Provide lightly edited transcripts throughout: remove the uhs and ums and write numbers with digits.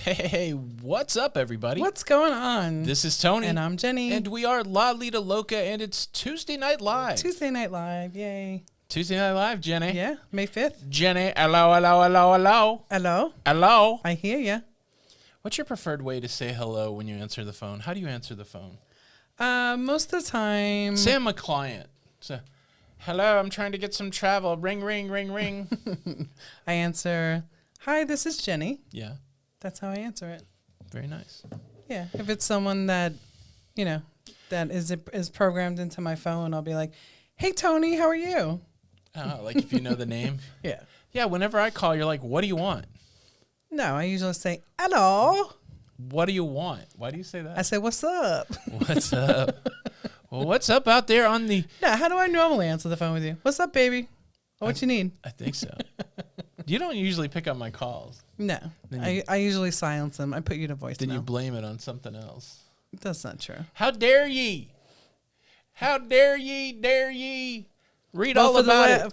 Hey, what's up, everybody? What's going on? This is Tony. And I'm Jenny. And we are Lido Loca, and it's Tuesday Night Live. Tuesday Night Live, yay. Tuesday Night Live, Jenny. Yeah, May 5th. Jenny, hello. Hello? I hear ya. What's your preferred way to say hello when you answer the phone? How do you answer the phone? Most of the time... Say I'm a client. So, hello, I'm trying to get some travel. Ring, ring, ring, ring. I answer, hi, this is Jenny. Yeah. That's how I answer it. Very nice. Yeah, if it's someone that, that is programmed into my phone, I'll be like, hey, Tony, how are you? Like if you know the name? Yeah. Yeah, whenever I call, you're like, what do you want? No, I usually say, hello. What do you want? Why do you say that? I say, what's up? What's up? Well, what's up out there on the... Yeah, how do I normally answer the phone with you? What's up, baby? What you need? I think so. You don't usually pick up my calls. No, I usually silence them. I put you to voicemail. Then you blame it on something else. That's not true. How dare ye? How dare ye? Read all about it.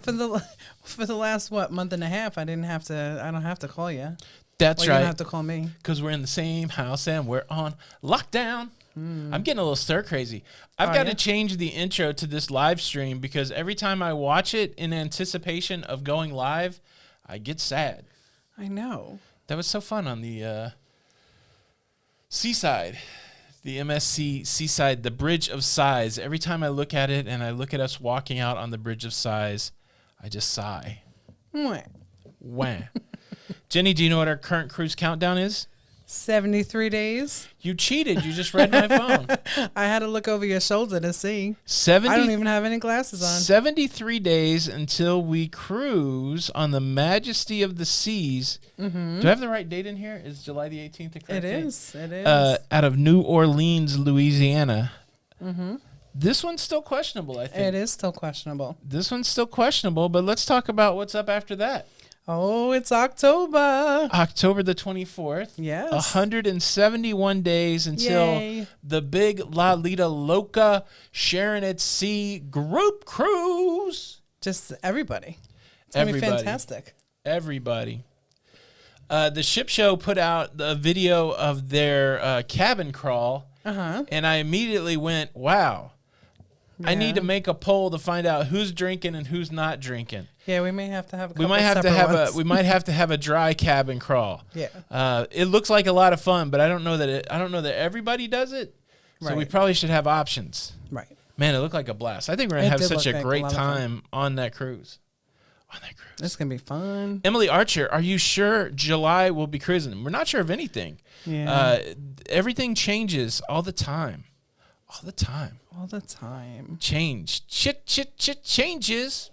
For the last month and a half, I don't have to call you. That's right. You don't have to call me because we're in the same house and we're on lockdown. I'm getting a little stir crazy. I've got to change the intro to this live stream because every time I watch it in anticipation of going live, I get sad. I know. That was so fun on the seaside, the MSC Seaside, the Bridge of Sighs. Every time I look at it and I look at us walking out on the Bridge of Sighs, I just sigh. Wah. Jenny, do you know what our current cruise countdown is? 73 days. You cheated. You just read my phone. I had to look over your shoulder to see. I don't even have any glasses on. 73 days until we cruise on the Majesty of the Seas. Mm-hmm. Do I have the right date in here? Is July the 18th the correct date? It is. Out of New Orleans, Louisiana. Mm-hmm. This one's still questionable, I think. It is still questionable. This one's still questionable, but let's talk about what's up after that. Oh, it's October. October the 24th. Yes. 171 days until the big Lido Loca Sharon at Sea group cruise. Just everybody. It's going to be fantastic. Everybody. The ship show put out a video of their cabin crawl, and I immediately went, wow. Yeah. I need to make a poll to find out who's drinking and who's not drinking. Yeah, we may have to have a couple we might have to have a dry cabin crawl. Yeah. It looks like a lot of fun, but I don't know that everybody does it. So we probably should have options. Right. Man, it looked like a blast. I think we're going to have such a great time on that cruise. It's going to be fun. Emily Archer, are you sure July will be cruising? We're not sure of anything. Yeah. Everything changes all the time. All the time. Change. Shit changes.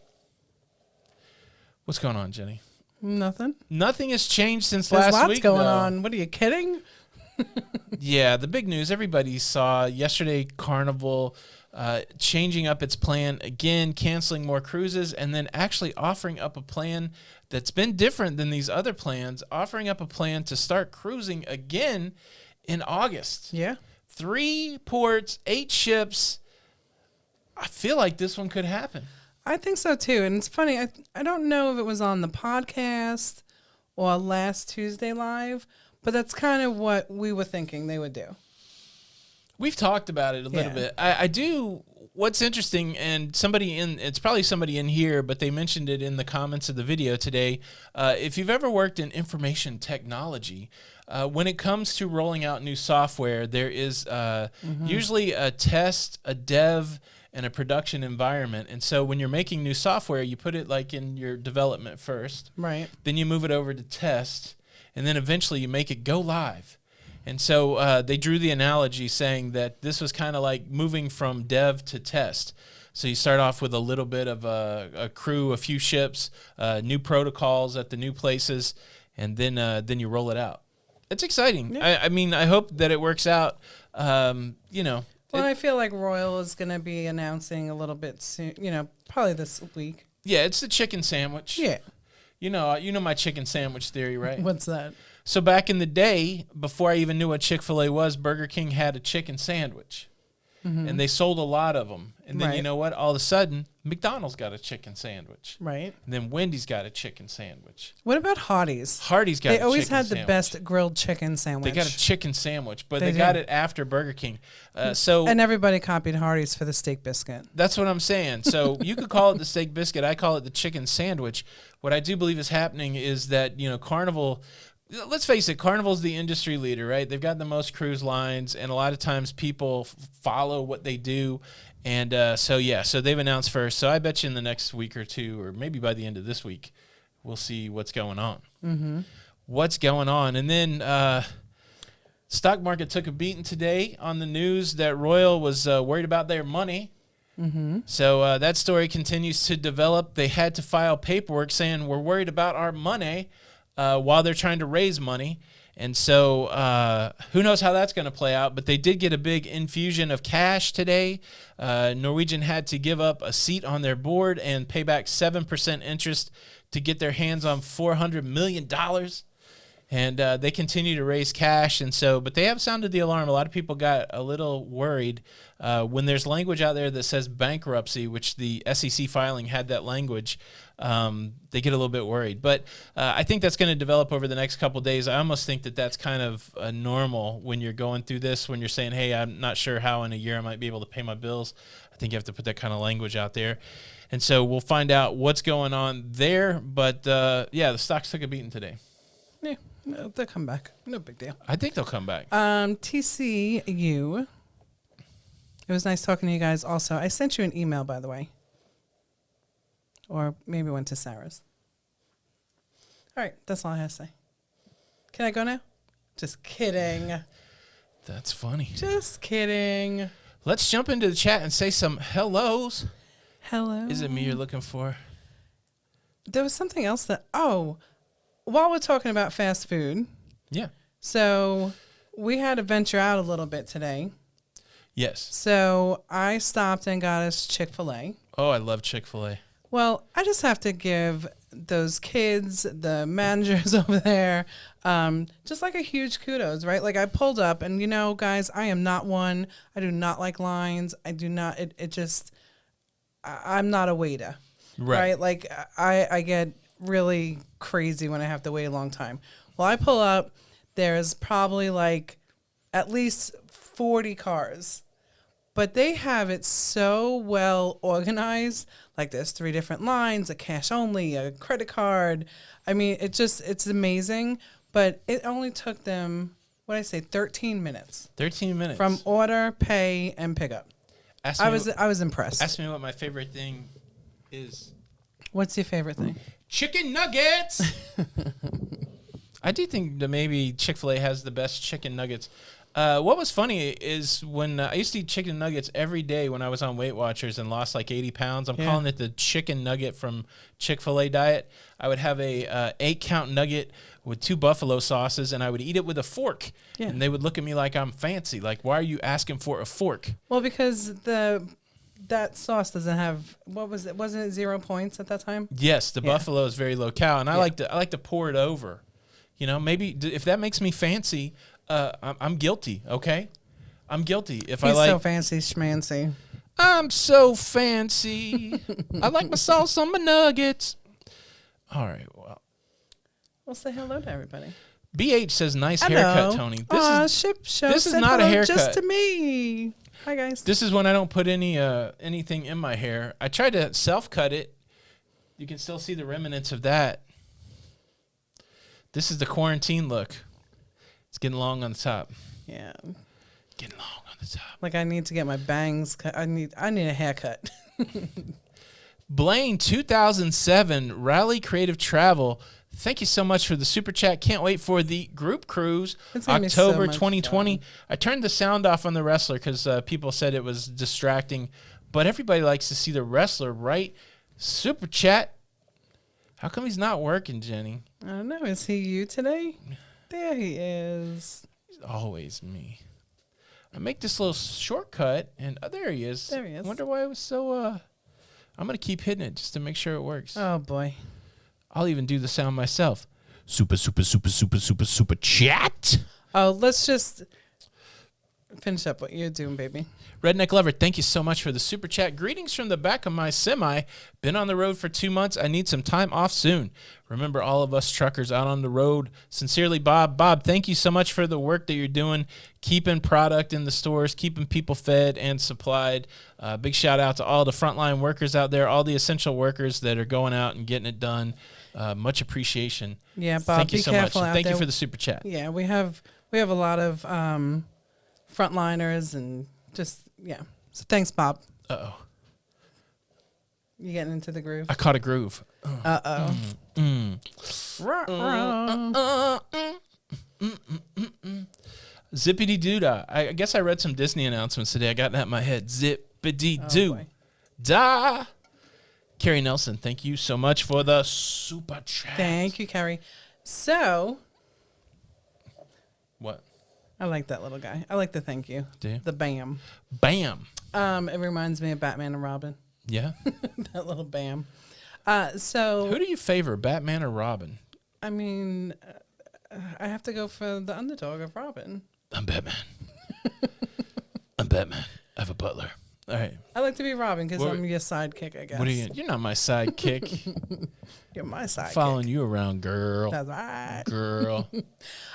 What's going on, Jenny? Nothing. Nothing has changed since There's last lots week. Going on. What are you kidding? Yeah, the big news everybody saw yesterday, Carnival changing up its plan again, canceling more cruises, and then actually offering up a plan that's been different than these other plans, offering up a plan to start cruising again in August. Yeah. 3 ports, 8 ships. I feel like this one could happen. I think so, too. And it's funny. I don't know if it was on the podcast or last Tuesday Live, but that's kind of what we were thinking they would do. We've talked about it a little bit. I do. What's interesting, and it's probably somebody in here, but they mentioned it in the comments of the video today. If you've ever worked in information technology, when it comes to rolling out new software, there is usually a test, a dev, and a production environment. And so when you're making new software, you put it like in your development first. Right. Then you move it over to test, and then eventually you make it go live. And so they drew the analogy saying that this was kind of like moving from dev to test. So you start off with a little bit of a crew, a few ships, new protocols at the new places, and then you roll it out. It's exciting. Yeah. I mean, I hope that it works out. Well, I feel like Royal is going to be announcing a little bit soon, probably this week. Yeah, it's the chicken sandwich. Yeah. You know my chicken sandwich theory, right? What's that? So back in the day, before I even knew what Chick-fil-A was, Burger King had a chicken sandwich. and they sold a lot of them. And then Right. you know what? All of a sudden, McDonald's got a chicken sandwich. Right. And then Wendy's got a chicken sandwich. What about Hardee's? Hardee's got They a always chicken had sandwich. the best grilled chicken sandwich. They got a chicken sandwich, but they They got do. it after Burger King. So And everybody copied Hardee's for the steak biscuit. that's what I'm saying. So you could call it the steak biscuit. I call it the chicken sandwich. What I do believe is happening is that, Carnival, let's face it, Carnival's the industry leader, right? They've got the most cruise lines, and a lot of times people follow what they do. And so they've announced first. So I bet you in the next week or two, or maybe by the end of this week, we'll see what's going on. Mm-hmm. What's going on. And then stock market took a beating today on the news that Royal was worried about their money. Mm-hmm. So that story continues to develop. They had to file paperwork saying we're worried about our money while they're trying to raise money. And so who knows how that's going to play out, but they did get a big infusion of cash today. Norwegian had to give up a seat on their board and pay back 7% interest to get their hands on $400 million. And they continue to raise cash. And so, but they have sounded the alarm. A lot of people got a little worried when there's language out there that says bankruptcy, which the SEC filing had that language. They get a little bit worried. But I think that's going to develop over the next couple of days. I almost think that that's kind of normal when you're going through this, when you're saying, hey, I'm not sure how in a year I might be able to pay my bills. I think you have to put that kind of language out there. And so we'll find out what's going on there. But, the stocks took a beating today. Yeah, no, they'll come back. No big deal. I think they'll come back. TCU. It was nice talking to you guys also. I sent you an email, by the way. Or maybe went to Sarah's. All right, that's all I have to say. Can I go now? Just kidding. That's funny. Just kidding. Let's jump into the chat and say some hellos. Hello. Is it me you're looking for? There was something else while we're talking about fast food. Yeah. So we had to venture out a little bit today. Yes. So I stopped and got us Chick-fil-A. Oh, I love Chick-fil-A. Well, I just have to give those kids, the managers over there, just like a huge kudos, right? Like I pulled up and, guys, I am not one. I do not like lines. I do not, I'm not a waiter, right? Like I get really crazy when I have to wait a long time. Well, I pull up, there's probably like at least 40 cars, but they have it so well organized. Like there's 3 different lines, a cash only, a credit card. I mean, it's amazing, but it only took them, 13 minutes. 13 minutes. From order, pay, and pickup. I was impressed. Ask me what my favorite thing is. What's your favorite thing? Chicken nuggets. I do think that maybe Chick-fil-A has the best chicken nuggets. What was funny is when I used to eat chicken nuggets every day when I was on Weight Watchers and lost like 80 pounds. I'm calling it the chicken nugget from Chick-fil-A diet. I would have a 8-count nugget with 2 buffalo sauces, and I would eat it with a fork. Yeah. And they would look at me like I'm fancy. Like, why are you asking for a fork? Well, because that sauce doesn't have, what was it? Wasn't it 0 points at that time? Yes, the buffalo is very low cal, and I like to pour it over. Maybe if that makes me fancy, I'm guilty. Okay, I'm guilty. He's so fancy schmancy. I'm so fancy. I like my sauce on my nuggets. All right, well, we'll say hello to everybody. BH says nice haircut, Tony. This is not a haircut. Just to me. Hi guys. This is when I don't put anything in my hair. I tried to self-cut it. You can still see the remnants of that. This is the quarantine look. It's getting long on the top. Yeah. Getting long on the top. Like I need to get my bangs cut. I need a haircut. Blaine 2007 Rally Creative Travel. Thank you so much for the super chat. Can't wait for the group cruise, October 2020. I turned the sound off on the wrestler because people said it was distracting, but everybody likes to see the wrestler, right? Super chat. How come he's not working, Jenny? I don't know. Is he you today? There he is. He's always me. I make this little shortcut, and there he is. There he is. I wonder why it was so... I'm going to keep hitting it just to make sure it works. Oh, boy. I'll even do the sound myself. Super chat. Oh, let's just... finish up what you're doing, baby. Redneck Lover, thank you so much for the super chat. Greetings from the back of my semi. Been on the road for 2 months. I need some time off soon. Remember all of us truckers out on the road. Sincerely, Bob. Bob, thank you so much for the work that you're doing, keeping product in the stores, keeping people fed and supplied. Big shout out to all the frontline workers out there, all the essential workers that are going out and getting it done. Much appreciation. Yeah, Bob, thank you so much. Thank Thank you for the super chat. Yeah, we have a lot of frontliners and just, yeah. So thanks, Bob. Uh-oh. You getting into the groove? I caught a groove. Uh-oh. Zippity doo-dah. I guess I read some Disney announcements today. I got that in my head. Zippity doo-dah. Carrie Nelson, thank you so much for the super chat. Thank you, Carrie. So. What? I like that little guy. I like the thank you. Do you? The bam. Bam. It reminds me of Batman and Robin. Yeah? That little bam. So. Who do you favor, Batman or Robin? I mean, I have to go for the underdog of Robin. I'm Batman. I'm Batman. I have a butler. All right. I like to be Robin because I'm your sidekick, I guess. What are you? You're not my sidekick. You're my sidekick. Following you around, girl. That's right. Girl.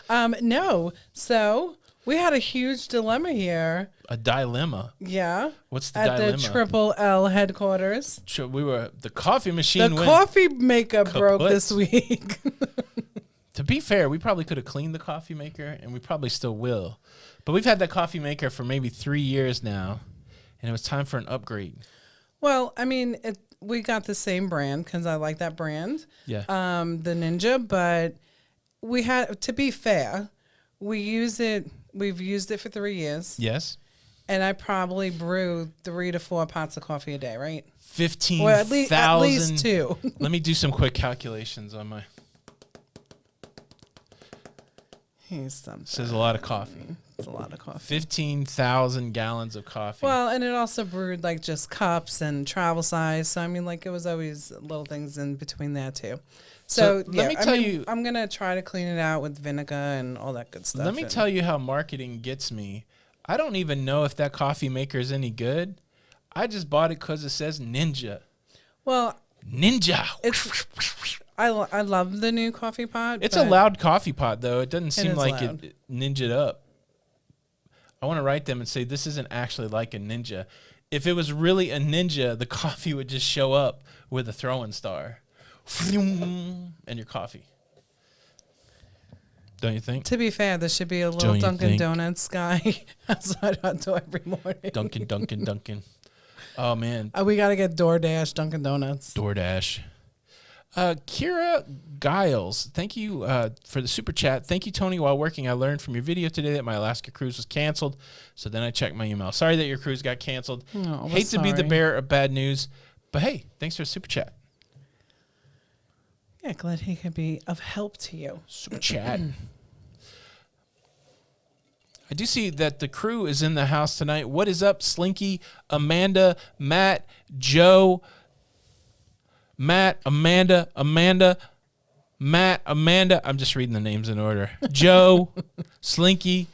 No. So we had a huge dilemma here. A dilemma. Yeah. What's the dilemma? At the Triple L headquarters. The coffee machine. The coffee maker broke this week. To be fair, we probably could have cleaned the coffee maker, and we probably still will. But we've had that coffee maker for maybe 3 years now. And it was time for an upgrade. Well, I mean, we got the same brand because I like that brand. Yeah. The Ninja, but we had, to be fair, we've used it for 3 years. Yes. And I probably brew 3 to 4 pots of coffee a day, right? 15,000. Well, at least 2. Let me do some quick calculations on my. Here's something. Says a lot of coffee. It's a lot of coffee. 15,000 gallons of coffee. Well, and it also brewed like just cups and travel size. So, I mean, like it was always little things in between that too. So let me tell you, I'm going to try to clean it out with vinegar and all that good stuff. Let me tell you how marketing gets me. I don't even know if that coffee maker is any good. I just bought it because it says Ninja. Well, Ninja. I love the new coffee pot. It's a loud coffee pot, though. It doesn't seem like loud. it ninja'd up. I want to write them and say, this isn't actually like a Ninja. If it was really a Ninja, the coffee would just show up with a throwing star. And your coffee. Don't you think? To be fair, there should be a little Dunkin' Donuts guy outside our door every morning. Dunkin'. Oh, man. We got to get DoorDash, Dunkin' Donuts. DoorDash. Kira Giles, thank you for the super chat. Thank you, Tony. While working, I learned from your video today that my Alaska cruise was canceled. So then I checked my email. Sorry that your cruise got canceled. Oh, Hate to be the bearer of bad news. But hey, thanks for the super chat. Yeah, glad he could be of help to you. Super chat. I do see that the crew is in the house tonight. What is up, Slinky, Amanda, Matt, Joe, Matt, Amanda. I'm just reading the names in order. Joe, Slinky,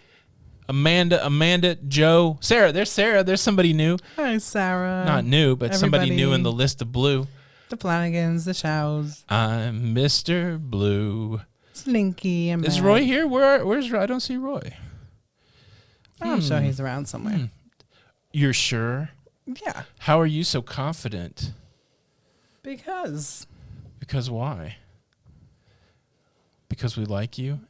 Amanda, Joe, Sarah. There's Sarah. There's somebody new. Hi, Sarah. Not new, but somebody new in the list of blue. The Flanagans, the Chows. I'm Mr. Blue. Slinky Amanda. Is Roy here? Where's Roy? I don't see Roy. I'm sure he's around somewhere. You're sure? Yeah. How are you so confident? Because why? Because we like you?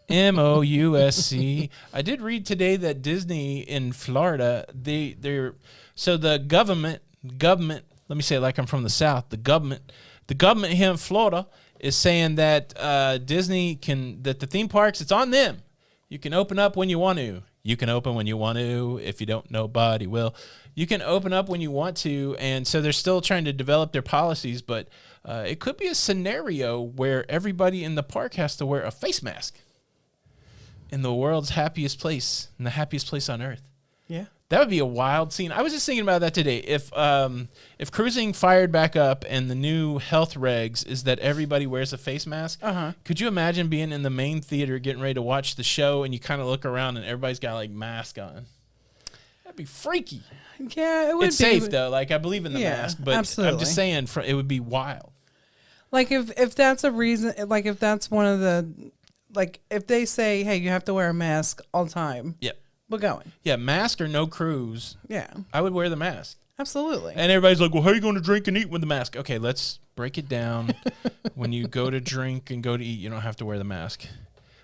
MOUSC. I did read today that Disney in Florida, so the government, let me say it like I'm from the South, the government here in Florida is saying that that the theme parks, it's on them. You can open up when you want to. You can open when you want to. If you don't, nobody will. You can open up when you want to, and so they're still trying to develop their policies, but it could be a scenario where everybody in the park has to wear a face mask in the world's happiest place, in the happiest place on earth. Yeah. That would be a wild scene. I was just thinking about that today. If cruising fired back up and the new health regs is that everybody wears a face mask, could you imagine being in the main theater getting ready to watch the show and you kind of look around and everybody's got like mask on? That'd be freaky. Yeah, it would be. It's safe though. Like I believe in the mask, but absolutely. I'm just saying it would be wild. Like if that's a reason, like if that's one of the, like if they say, hey, you have to wear a mask all the time. Yep. We're going. Yeah, mask or no cruise. Yeah. I would wear the mask. Absolutely. And everybody's like, well, how are you going to drink and eat with the mask? Okay, let's break it down. When you go to drink and go to eat, you don't have to wear the mask.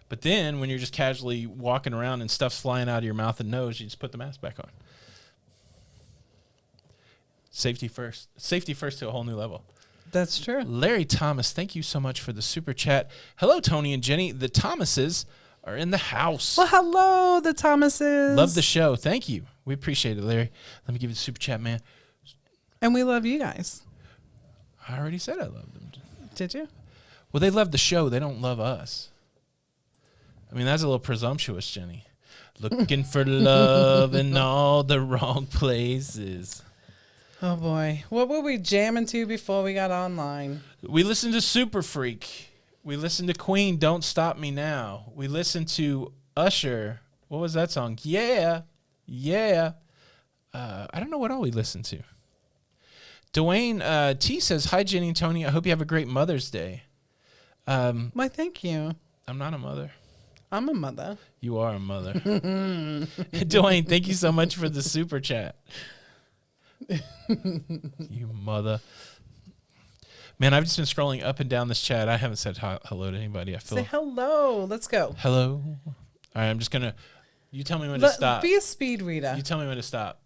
But then when you're just casually walking around and stuff's flying out of your mouth and nose, you just put the mask back on. Safety first. Safety first to a whole new level. That's true. Larry Thomas, thank you so much for the super chat. Hello, Tony and Jenny. The Thomases are in the house. Well, hello, the Thomases. Love the show. Thank you. We appreciate it, Larry. Let me give you the super chat, man. And we love you guys. I already said I love them. Did you? Well, they love the show. They don't love us. I mean, that's a little presumptuous, Jenny. Looking for love in all the wrong places. Oh, boy. What were we jamming to before we got online? We listened to Super Freak. We listened to Queen, Don't Stop Me Now. We listened to Usher. What was that song? Yeah. Yeah. I don't know what all we listened to. Dwayne T says, hi, Jenny and Tony. I hope you have a great Mother's Day. Why, thank you. I'm not a mother. I'm a mother. You are a mother. Dwayne, thank you so much for the super chat. You mother. Man, I've just been scrolling up and down this chat. I haven't said hello to anybody. I feel. Say hello. Let's go. Hello. All right, I'm just going to. You tell me when to stop. Be a speed reader. You tell me when to stop.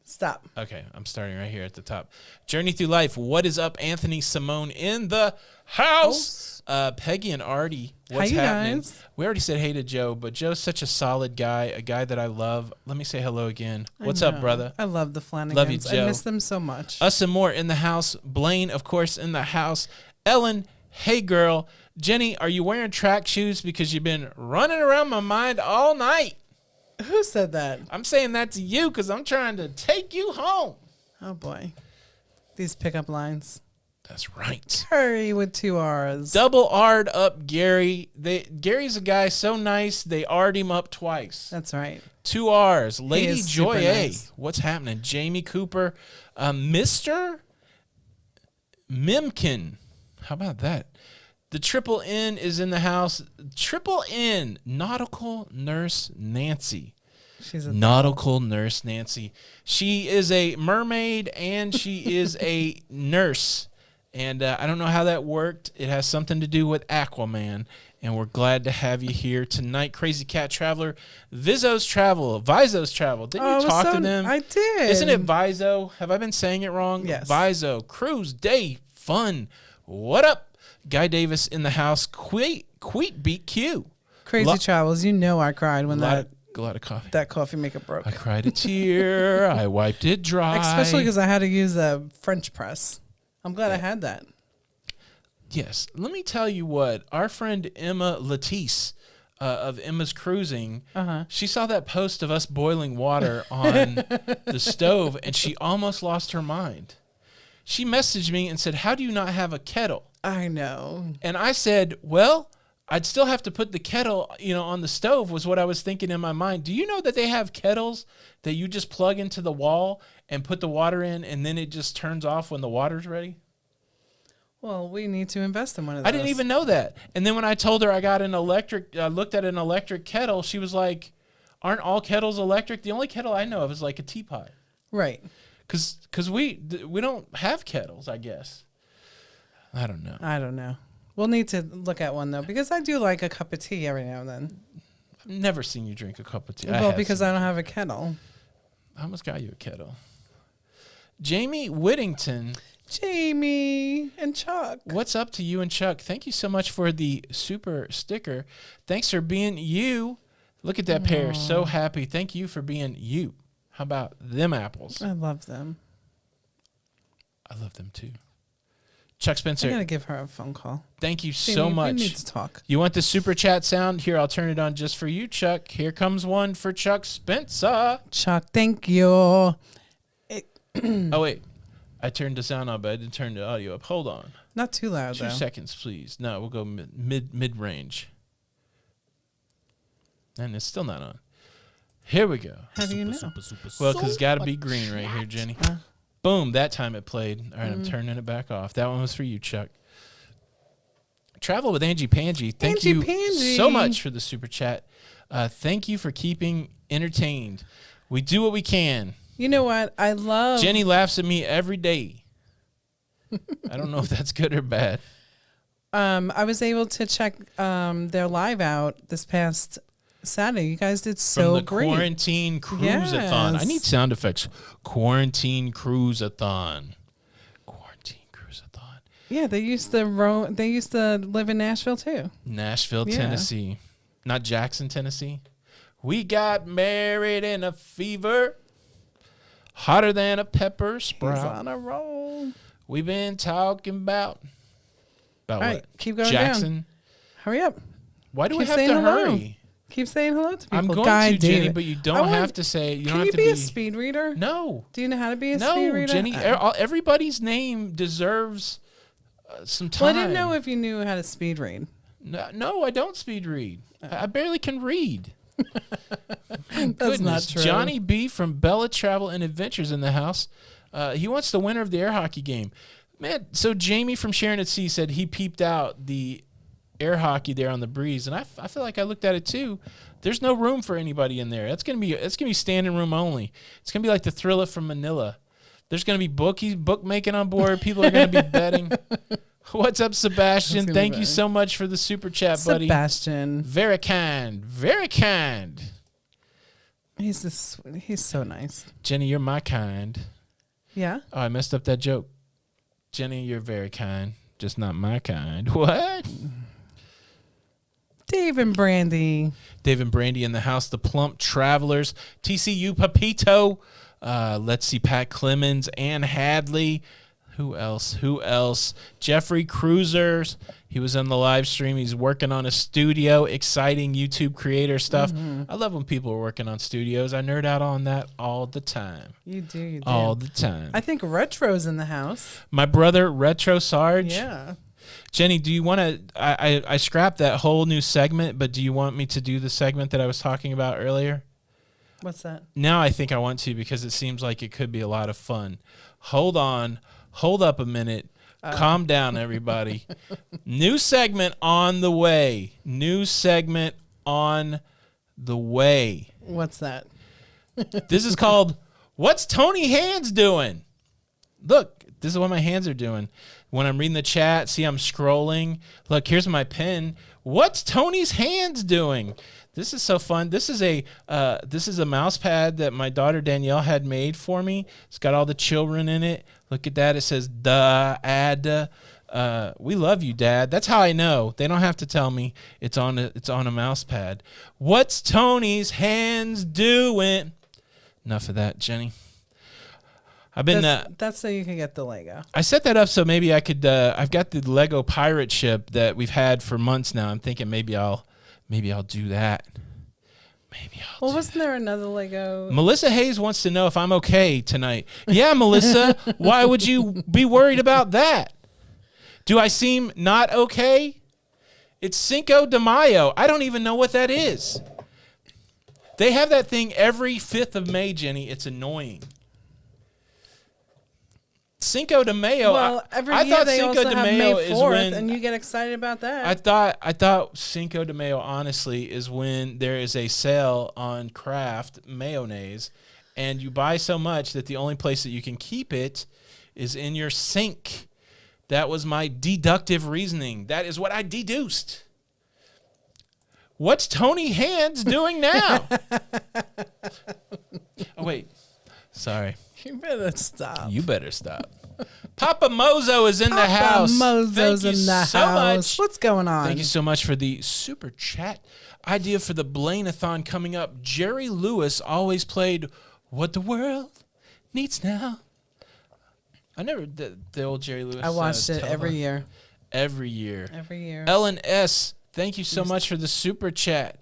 Stop. Okay, I'm starting right here at the top. Journey Through Life. What is up, Anthony Simone in the house? Peggy and Artie. What's happening? Guys? We already said hey to Joe, but Joe's such a solid guy, a guy that I love. Let me say hello again. What's up, brother? I love the Flanagans. Love you, Joe. I miss them so much. Us and more in the house. Blaine, of course, in the house. Ellen, hey, girl. Jenny, are you wearing track shoes because you've been running around my mind all night? Who said that? I'm saying that to you because I'm trying to take you home. Oh, boy. These pickup lines. That's right. Hurry with 2 R's. Double R'd up Gary. Gary's a guy so nice, they R'd him up twice. That's right. 2 R's. Lady Joy A. Nice. What's happening? Jamie Cooper. Mr. Mimkin. How about that? The Triple N is in the house. Triple N. Nautical Nurse Nancy. She's a Nautical Nurse Nancy. She is a mermaid and she is a nurse. And I don't know how that worked. It has something to do with Aquaman. And we're glad to have you here tonight. Crazy Cat Traveler. Viso's Travel. Didn't you talk to them? I did. Isn't it Viso? Have I been saying it wrong? Yes. Viso. Cruise Day Fun. What up? Guy Davis in the house. Queet Beat Q. Crazy Travels. You know I cried when a lot of coffee. That coffee maker broke. I cried a tear. I wiped it dry. Especially because I had to use a French press. I'm glad I had that. Yes. Let me tell you what. Our friend Emma Latisse of Emma's Cruising, she saw that post of us boiling water on the stove, and she almost lost her mind. She messaged me and said, how do you not have a kettle? I know. And I said, well, I'd still have to put the kettle, on the stove was what I was thinking in my mind. Do you know that they have kettles that you just plug into the wall and put the water in, and then it just turns off when the water's ready? Well, we need to invest in one of those. I didn't even know that. And then when I told her I looked at an electric kettle, she was like, aren't all kettles electric? The only kettle I know of is like a teapot. Right. Because we don't have kettles, I guess. I don't know. We'll need to look at one, though, because I do like a cup of tea every now and then. I've never seen you drink a cup of tea. Well, because I don't have a kettle. I almost got you a kettle. Jamie Whittington. Jamie and Chuck. What's up to you and Chuck? Thank you so much for the super sticker. Thanks for being you. Look at that pair. So happy. Thank you for being you. How about them apples? I love them. I love them too. Chuck Spencer. I gotta give her a phone call. Thank you so much. We need to talk. You want the super chat sound? Here, I'll turn it on just for you, Chuck. Here comes one for Chuck Spencer. Chuck, thank you. Oh, wait. I turned the sound on, but I didn't turn the audio up. Hold on. Not too loud, 2 seconds, please. No, we'll go mid-range. And it's still not on. Here we go. How do you know? Well, because it's got to be green right here, Jenny. Boom, that time it played. All right, I'm turning it back off. That one was for you, Chuck. Travel with Angie Pangie. Thank you so much for the super chat. Thank you for keeping entertained. We do what we can. You know what? I love... Jenny laughs at me every day. I don't know if that's good or bad. I was able to check their live out this past Saturday. You guys did so great. From the Quarantine Cruise-a-thon. Yes. I need sound effects. Quarantine Cruise-a-thon. Quarantine Cruise-a-thon. Yeah, they used to live in Nashville too. Nashville, Tennessee. Not Jackson, Tennessee. We got married in a fever. Hotter than a pepper sprout. He's on a roll. We've been talking about All right, what? keep going Jackson. down. Hurry up. Why do Keep we have saying to hello. hurry? Keep saying hello to people. I'm going Guy to, Jenny, David. but you don't have to say. You don't have to be a speed reader? No. Do you know how to be a speed reader? No, Jenny. Everybody's name deserves some time. Well, I didn't know if you knew how to speed read. No, I don't speed read. I barely can read. That's not true. Johnny B from Bella Travel and Adventures in the house. He wants the winner of the air hockey game. Man, so Jamie from Sharon at Sea said he peeped out the air hockey there on the breeze, and I feel like I looked at it too. There's no room for anybody in there. That's gonna be standing room only. It's gonna be like the Thriller from Manila. There's gonna be bookmaking on board. People are gonna be betting. What's up, Sebastian? Thank you so much for the super chat, buddy. Sebastian, very kind, very kind. He's so nice. Jenny, you're my kind. Yeah. Oh, I messed up that joke. Jenny, you're very kind, just not my kind. What? Dave and Brandy. Dave and Brandy in the house. The Plum Travelers. TCU Papito. Let's see, Pat Clemens, Ann Hadley. Who else? Jeffrey Cruisers. He was on the live stream. He's working on a studio. Exciting YouTube creator stuff. I love when people are working on studios. I nerd out on that all the time. You do. All the time. I think Retro's in the house. My brother, Retro Sarge. Yeah. Jenny, do you want to... I scrapped that whole new segment, but do you want me to do the segment that I was talking about earlier? What's that? Now I think I want to because it seems like it could be a lot of fun. Hold on. Hold up a minute. Calm down, everybody. New segment on the way. New segment on the way. What's that? This is called What's Tony Hands Doing? Look, this is what my hands are doing. When I'm reading the chat, see I'm scrolling. Look, here's my pen. What's Tony's hands doing? This is so fun. This is a mouse pad that my daughter Danielle had made for me. It's got all the children in it. Look at that. It says we love you, Dad. That's how I know. They don't have to tell me it's on a mouse pad. What's Tony's hands doing? Enough of that, Jenny. That's so you can get the Lego. I set that up so maybe I could. I've got the Lego pirate ship that we've had for months now. I'm thinking maybe I'll do that. Well, wasn't there another Lego? Melissa Hayes wants to know if I'm okay tonight. Yeah, Melissa. Why would you be worried about that? Do I seem not okay? It's Cinco de Mayo. I don't even know what that is. They have that thing every 5th of May, Jenny. It's annoying. Cinco de Mayo. Well, every year they also have May 4th, and you get excited about that. I thought Cinco de Mayo, honestly, is when there is a sale on Kraft mayonnaise, and you buy so much that the only place that you can keep it is in your sink. That was my deductive reasoning. That is what I deduced. What's Tony Hands doing now? Oh, wait. Sorry. You better stop. You better stop. Papa Mozo is in the house. Mozo's in the house. What's going on? Thank you so much for the super chat. Idea for the Blaine-a-thon coming up. Jerry Lewis always played What the World Needs Now. I never the old Jerry Lewis. I watched it every year. Every year. Every year. Ellen S., thank you so much for the super chat.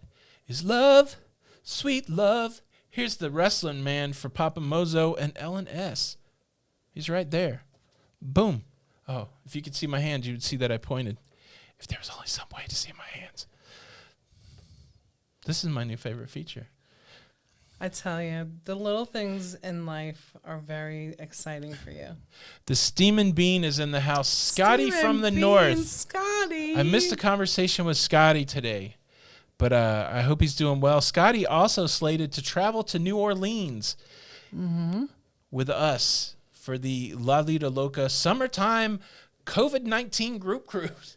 Is love, sweet love. Here's the wrestling man for Papa Mozo and Ellen S. He's right there. Boom. Oh, if you could see my hands, you would see that I pointed. If there was only some way to see my hands. This is my new favorite feature. I tell you, the little things in life are very exciting for you. The Steamin' Bean is in the house. Scotty from the north. Scotty. I missed a conversation with Scotty today, but I hope he's doing well. Scotty also slated to travel to New Orleans with us for the Lido Loca summertime COVID-19 group cruise.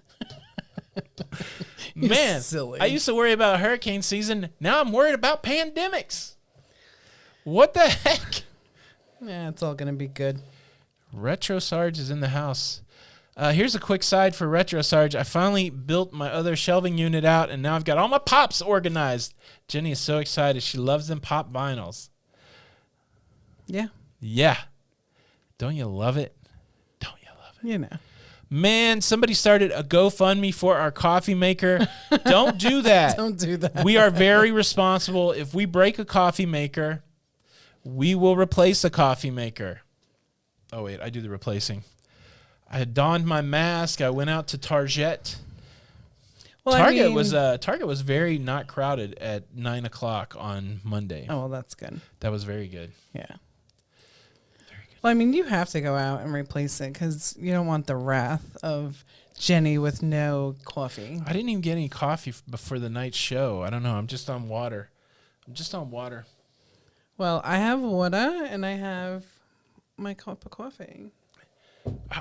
Man, silly. I used to worry about hurricane season. Now I'm worried about pandemics. What the heck? Yeah, it's all going to be good. Retro Sarge is in the house. Here's a quick side for Retro Sarge. I finally built my other shelving unit out, and now I've got all my pops organized. Jenny is so excited. She loves them pop vinyls. Yeah. Yeah. Don't you love it? Don't you love it? You know. Man, somebody started a GoFundMe for our coffee maker. Don't do that. Don't do that. We are very responsible. If we break a coffee maker, we will replace a coffee maker. Oh, wait, I do the replacing. I had donned my mask. I went out to Target. Well, Target was very not crowded at 9 o'clock on Monday. Oh, well, that's good. That was very good. Yeah. Well, I mean, you have to go out and replace it because you don't want the wrath of Jenny with no coffee. I didn't even get any coffee before the night show. I don't know. I'm just on water. Well, I have water and I have my cup of coffee.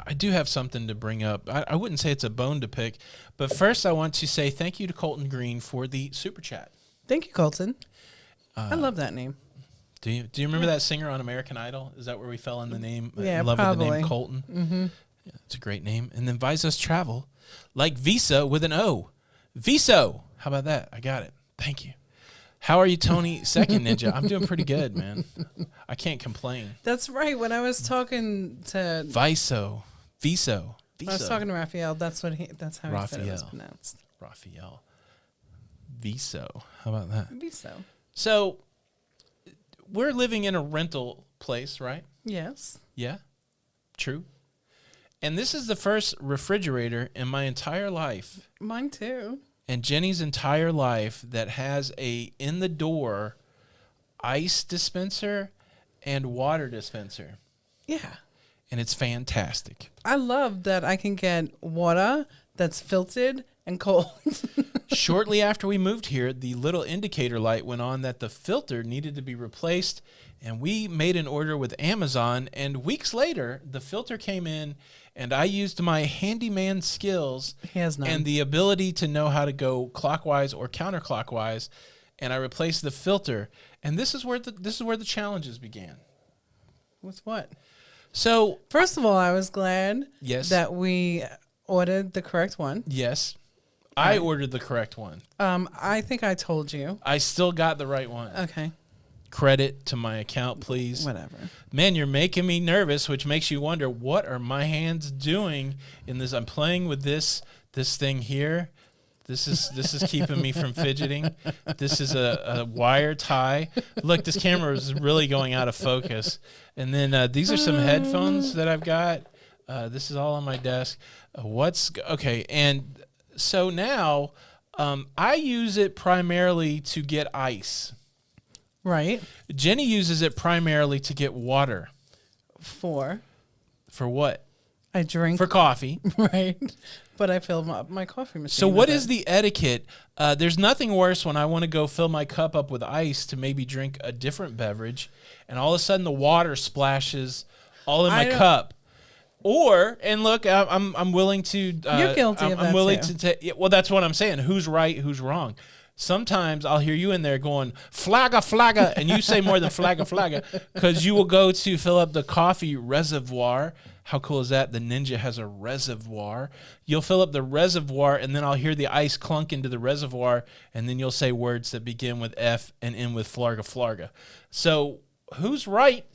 I do have something to bring up. I wouldn't say it's a bone to pick, but first I want to say thank you to Colton Green for the super chat. Thank you, Colton. I love that name. Do you remember that singer on American Idol? Is that where we fell in the name? Yeah, love probably. With the name Colton. Mm-hmm. Yeah, it's a great name. And then Visos Travel, like Visa with an O. Viso. How about that? I got it. Thank you. How are you, Tony? Second Ninja. I'm doing pretty good, man. I can't complain. That's right. When I was talking to Viso. I was talking to Raphael. That's how he said it was pronounced. Raphael. Viso. How about that? Viso. So we're living in a rental place, right? Yes. Yeah. True. And this is the first refrigerator in my entire life. Mine too. And Jenny's entire life that has a in the door ice dispenser and water dispenser. Yeah. And it's fantastic. I love that I can get water that's filtered and cold. Shortly after we moved here, the little indicator light went on that the filter needed to be replaced, and we made an order with Amazon, and weeks later, the filter came in, and I used my handyman skills and the ability to know how to go clockwise or counterclockwise, and I replaced the filter. And this is where the challenges began. With what? So, first of all, I was glad that we ordered the correct one. Yes. I ordered the correct one. I think I told you. I still got the right one. Okay. Credit to my account, please. Whatever. Man, you're making me nervous, which makes you wonder, what are my hands doing in this? I'm playing with this thing here. This is keeping me from fidgeting. This is a wire tie. Look, this camera is really going out of focus. And then these are some headphones that I've got. This is all on my desk. Okay? And so now I use it primarily to get ice. Right. Jenny uses it primarily to get water. For what? I drink. For coffee. Right. But I fill up my coffee machine. So what is the etiquette? There's nothing worse when I want to go fill my cup up with ice to maybe drink a different beverage, and all of a sudden the water splashes all in my cup. And look, I'm willing to. You're guilty of that I'm willing too. to take. Well, that's what I'm saying. Who's right? Who's wrong? Sometimes I'll hear you in there going, flagga, flagga, and you say more than flagga, flagga, because you will go to fill up the coffee reservoir. How cool is that? The Ninja has a reservoir. You'll fill up the reservoir, and then I'll hear the ice clunk into the reservoir, and then you'll say words that begin with F and end with flarga, flarga. So who's right?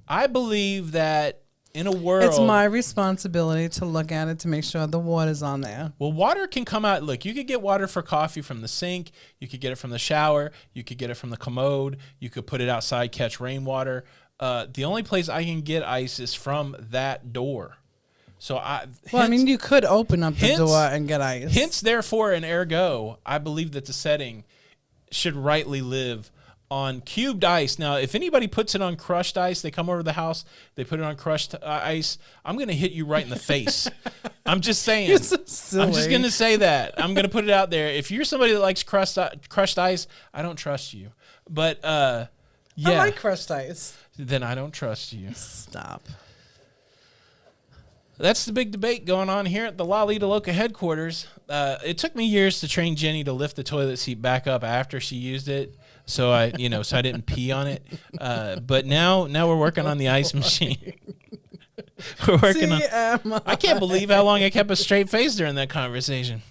I believe that in a world. It's my responsibility to look at it to make sure the water's on there. Well, water can come out. Look, you could get water for coffee from the sink. You could get it from the shower. You could get it from the commode. You could put it outside, catch rainwater. The only place I can get ice is from that door. So you could open up the door and get ice. Hence, therefore, and ergo, I believe that the setting should rightly live on cubed ice. Now, if anybody puts it on crushed ice, they come over to the house, they put it on crushed ice, I'm going to hit you right in the face. I'm just saying. You're so silly. I'm just going to say that. I'm going to put it out there. If you're somebody that likes crushed ice, I don't trust you. But, yeah. I like crushed ice. Then I don't trust you. Stop. That's the big debate going on here at the Lido Loca headquarters. It took me years to train Jenny to lift the toilet seat back up after she used it, so I didn't pee on it. But now we're working on the ice machine. We're working on. I can't believe how long I kept a straight face during that conversation.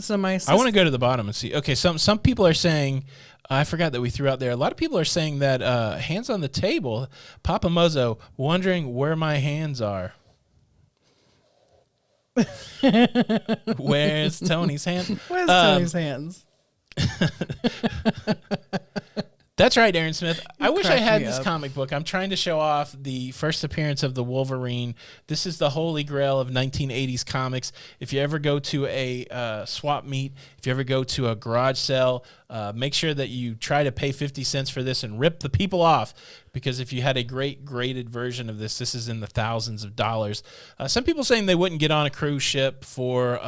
So I want to go to the bottom and see. Okay, some people are saying. I forgot that we threw out there. A lot of people are saying that hands on the table. Papa Mozo wondering where my hands are. Where's Tony's hands? Where's Tony's hands? That's right, Aaron Smith. I wish I had this comic book. I'm trying to show off the first appearance of the Wolverine. This is the holy grail of 1980s comics. If you ever go to a swap meet, if you ever go to a garage sale, make sure that you try to pay 50 cents for this and rip the people off, because if you had a great graded version of this is in the thousands of dollars. Some people saying they wouldn't get on a cruise ship for...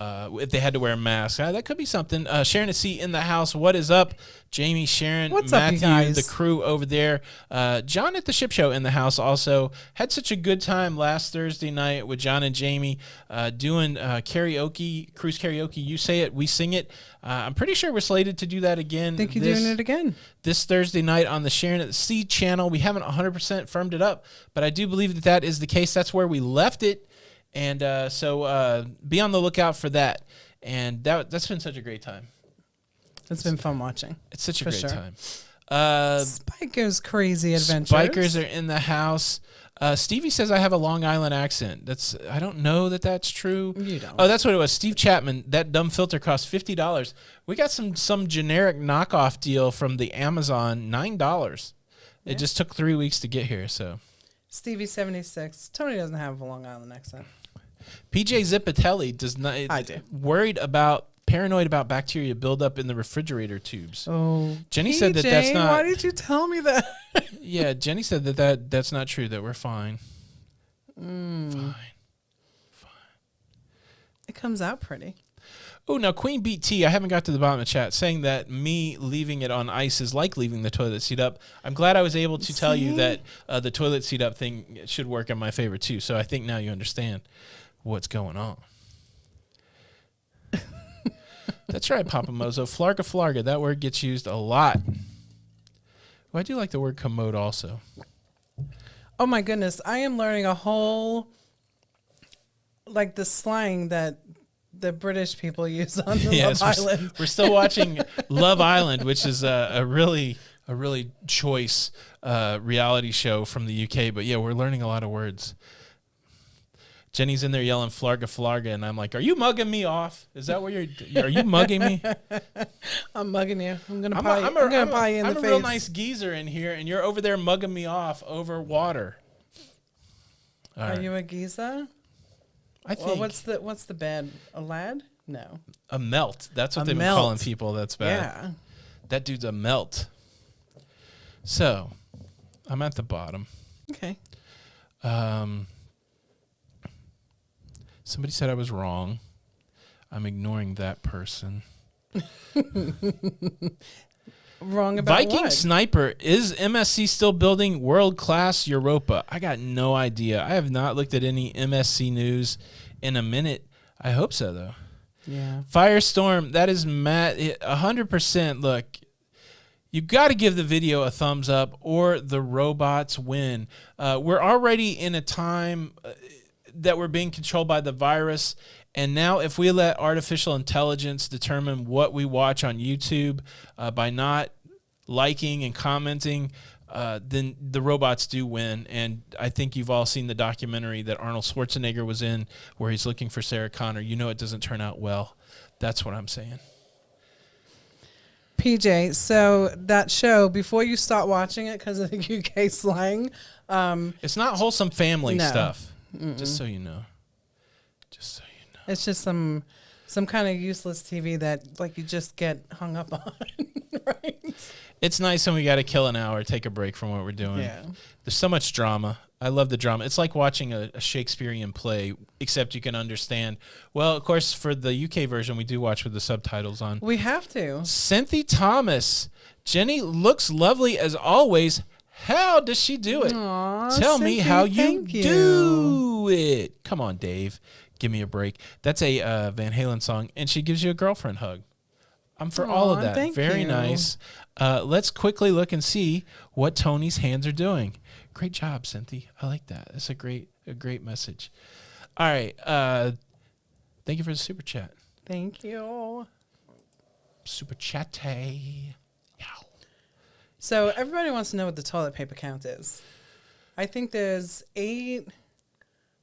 if they had to wear a mask. That could be something. Sharon and C in the house. What is up? Jamie, Sharon, What's Matthew, up, you guys? the crew over there. John at the Ship Show in the house also. Had such a good time last Thursday night with John and Jamie doing karaoke, cruise karaoke. You say it, we sing it. I'm pretty sure we're slated to do that again. I think you're doing it again. This Thursday night on the Sharon at the Sea channel. We haven't 100% firmed it up, but I do believe that is the case. That's where we left it. And so be on the lookout for that. And that's been such a great time. It's been fun watching. It's such a great time. Spiker's Crazy Adventures. Spikers are in the house. Stevie says I have a Long Island accent. I don't know that that's true. You don't. Oh, that's what it was. Steve Chapman, that dumb filter cost $50. We got some generic knockoff deal from the Amazon, $9. Yeah. It just took 3 weeks to get here, so. Stevie 76. Tony doesn't have a Long Island accent. PJ Zipatelli does not. I do. Paranoid about bacteria buildup in the refrigerator tubes. Oh, Jenny said that's not. Why did you tell me that? Yeah, Jenny said that's not true. That we're fine. Fine. It comes out pretty. Oh, now Queen Beat T, I haven't got to the bottom of the chat, saying that me leaving it on ice is like leaving the toilet seat up. I'm glad I was able to tell you that the toilet seat up thing should work in my favor too. So I think now you understand what's going on. That's right, Papa Mozo. Flarga. That word gets used a lot. Well, I do like the word commode also. Oh, my goodness. I am learning a whole, the slang that the British people use on the Love Island. We're still watching Love Island, which is a really choice reality show from the UK. But, yeah, we're learning a lot of words. Jenny's in there yelling flarga, and I'm like, are you mugging me off? Is that what are you mugging me? I'm mugging you. I'm going to pie you in the face. I'm a real nice geezer in here, and you're over there mugging me off over water. Are you a geezer? I think. Well, what's the bad? A lad? No. A melt. That's what they've been calling people. That's bad. Yeah. That dude's a melt. So, I'm at the bottom. Okay. Somebody said I was wrong. I'm ignoring that person. Wrong about Viking what? Sniper, is MSC still building world-class Europa? I got no idea. I have not looked at any MSC news in a minute. I hope so, though. Yeah. Firestorm, that is Matt. 100%. Look, you got to give the video a thumbs up or the robots win. We're already in a time that we're being controlled by the virus. And now if we let artificial intelligence determine what we watch on YouTube by not liking and commenting, then the robots do win. And I think you've all seen the documentary that Arnold Schwarzenegger was in where he's looking for Sarah Connor. You know it doesn't turn out well. That's what I'm saying. PJ, so that show, before you start watching it because of the UK slang, it's not wholesome family stuff. Just so you know. It's just some kind of useless TV that like you just get hung up on, right? It's nice when we got to kill an hour, take a break from what we're doing. Yeah. There's so much drama. I love the drama. It's like watching a Shakespearean play, except you can understand. Well, of course, for the UK version, we do watch with the subtitles on. We have to. Cynthia Thomas. Jenny looks lovely as always. How does she do it? Aww, Tell me how you do it. Come on, Dave. Give me a break. That's a Van Halen song, and she gives you a girlfriend hug. I'm for all of that. Very nice. Let's quickly look and see what Tony's hands are doing. Great job, Cynthia. I like that. That's a great message. All right. Thank you for the super chat. Thank you. Super chatty. Yeah. So everybody wants to know what the toilet paper count is. I think there's 8,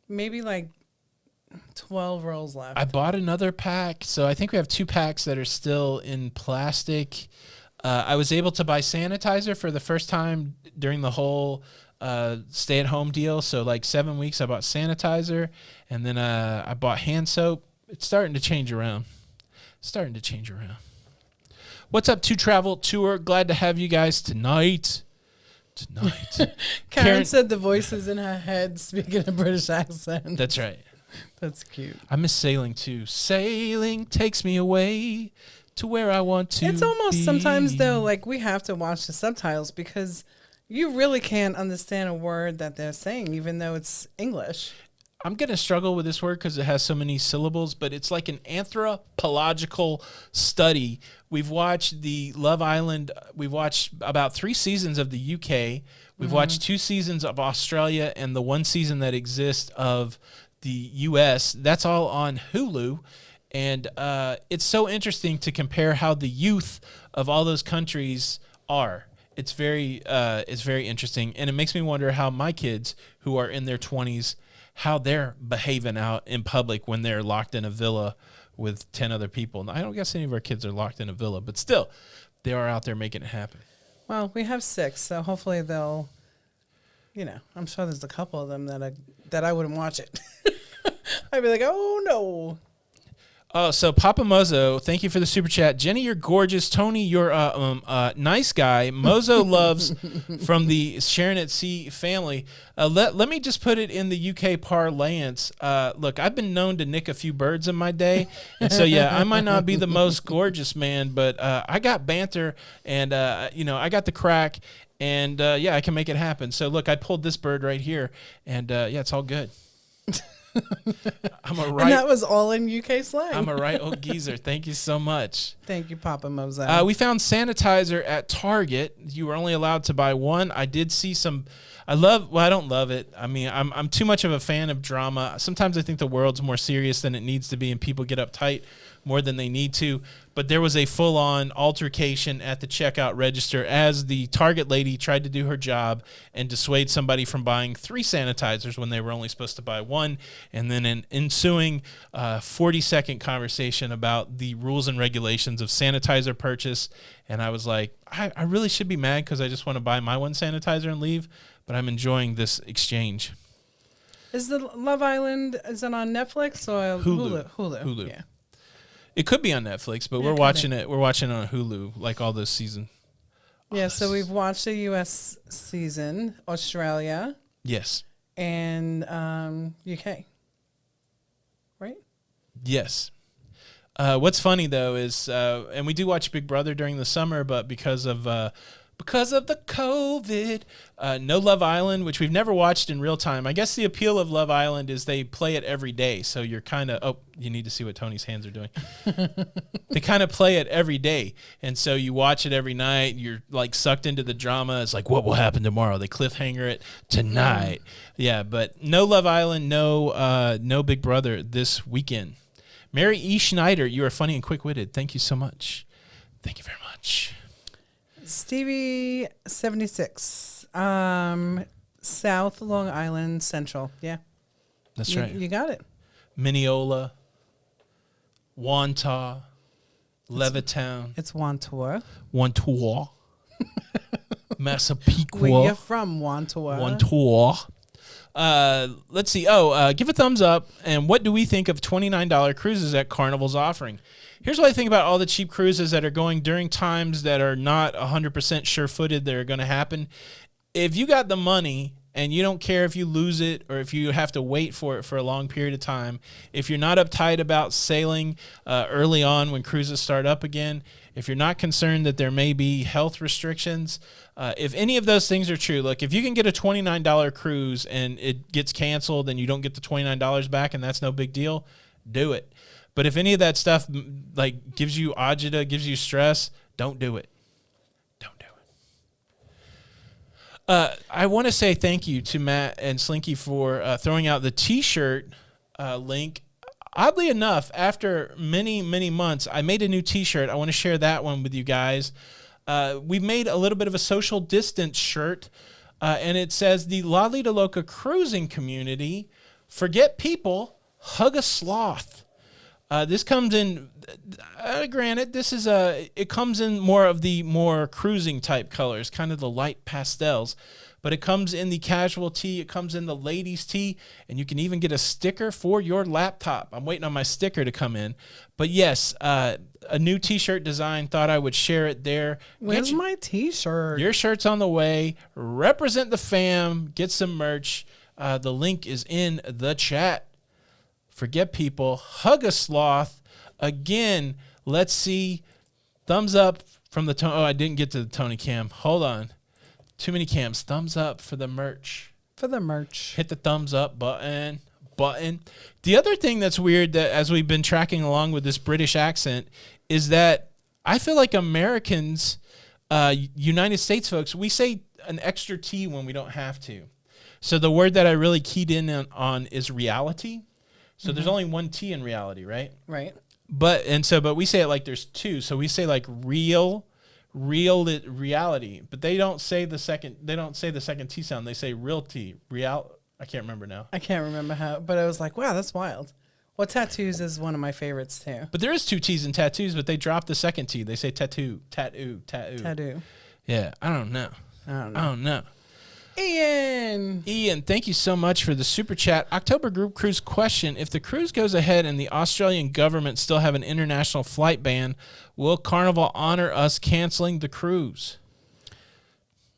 maybe like 12 rolls left. I bought another pack, so I think we have 2 packs that are still in plastic. I was able to buy sanitizer for the first time during the whole stay-at-home deal. So like 7 weeks, I bought sanitizer, and then I bought hand soap. It's starting to change around. What's up, To Travel Tour? Glad to have you guys tonight. Karen said the voices in her head speaking a British accent. That's right. That's cute. I miss sailing too. Sailing takes me away to where I want to It's almost be. sometimes, though, like we have to watch the subtitles because you really can't understand a word that they're saying, even though it's English. I'm going to struggle with this word because it has so many syllables, but it's like an anthropological study. We've watched the Love Island. We've watched about 3 seasons of the UK. We've watched 2 seasons of Australia and the 1 season that exists of the US. That's all on Hulu. And it's so interesting to compare how the youth of all those countries are. It's very interesting. And it makes me wonder how my kids who are in their 20s, how they're behaving out in public when they're locked in a villa with 10 other people. I don't guess any of our kids are locked in a villa, but still, they are out there making it happen. Well, we have 6, so hopefully they'll, I'm sure there's a couple of them that I wouldn't watch it. I'd be like, oh, no. Oh, so Papa Mozo, thank you for the super chat. Jenny, you're gorgeous. Tony, you're a nice guy. Mozo loves from the Sharon at Sea family. Let me just put it in the UK parlance. Look, I've been known to nick a few birds in my day. And so, yeah, I might not be the most gorgeous man, but I got banter and, I got the crack. And, I can make it happen. So, look, I pulled this bird right here. And, it's all good. And that was all in UK slang. I'm a right old geezer. Thank you so much. Thank you, Papa Moza. We found sanitizer at Target. You were only allowed to buy 1. I did see some. I don't love it. I mean, I'm too much of a fan of drama. Sometimes I think the world's more serious than it needs to be, and people get uptight more than they need to. But there was a full-on altercation at the checkout register as the Target lady tried to do her job and dissuade somebody from buying 3 sanitizers when they were only supposed to buy 1. And then an ensuing 40-second conversation about the rules and regulations of sanitizer purchase. And I was like, I really should be mad because I just want to buy my 1 sanitizer and leave. But I'm enjoying this exchange. Is the Love Island, is it on Netflix or Hulu? Yeah. It could be on Netflix, but we're watching it. We're watching it on Hulu, like all this season. Yeah, so we've watched the U.S. season, Australia. Yes. And UK. Right? Yes. What's funny, though, is, and we do watch Big Brother during the summer, but because of the COVID, no Love Island, which we've never watched in real time. I guess the appeal of Love Island is they play it every day, so you're kind of, you need to see what Tony's hands are doing. They kind of play it every day, and so you watch it every night. You're like sucked into the drama. It's like, what will happen tomorrow? They cliffhanger it tonight. Yeah, but no Love Island, no Big Brother this weekend. Mary E. Schneider, you are funny and quick-witted. Thank you so much. Thank you very much. Stevie 76. South Long Island Central. Yeah. That's right. You got it. Mineola, Wantagh, Levittown. It's Wantua. Wantua. Massapequa. Where you from, Wantua? Wantua. Let's see. Give a thumbs up. And what do we think of $29 cruises that Carnival's offering? Here's what I think about all the cheap cruises that are going during times that are not 100% sure-footed that are going to happen. If you got the money and you don't care if you lose it or if you have to wait for it for a long period of time, if you're not uptight about sailing early on when cruises start up again, if you're not concerned that there may be health restrictions, if any of those things are true, look, if you can get a $29 cruise and it gets canceled and you don't get the $29 back and that's no big deal, do it. But if any of that stuff like gives you agita, gives you stress, don't do it. Don't do it. I want to say thank you to Matt and Slinky for throwing out the T-shirt link. Oddly enough, after many, many months, I made a new T-shirt. I want to share that one with you guys. We made a little bit of a social distance shirt, and it says, the Lido Loca cruising community, forget people, hug a sloth. This comes in, granted, this is it comes in more of the more cruising type colors, kind of the light pastels, but it comes in the casual tee, it comes in the ladies tee, and you can even get a sticker for your laptop. I'm waiting on my sticker to come in, but yes, a new T-shirt design, thought I would share it there. Where's my T-shirt? Your shirt's on the way. Represent the fam, get some merch. The link is in the chat. Forget people, hug a sloth. Again, let's see. Thumbs up from the Tony. Oh, I didn't get to the Tony cam. Hold on. Too many cams. Thumbs up for the merch. For the merch. Hit the thumbs up button. The other thing that's weird that as we've been tracking along with this British accent is that I feel like Americans, United States folks, we say an extra T when we don't have to. So the word that I really keyed in on is reality. So there's only one T in reality, right? Right. But we say it like there's two. So we say like reality. But they don't say the second T sound. They say real T. I can't remember now. I can't remember how, but I was like, wow, that's wild. Well, tattoos is one of my favorites too. But there is two T's in tattoos, but they drop the second T. They say tattoo. Yeah, I don't know. Ian, thank you so much for the super chat. October group cruise question. If the cruise goes ahead and the Australian government still have an international flight ban, will Carnival honor us canceling the cruise?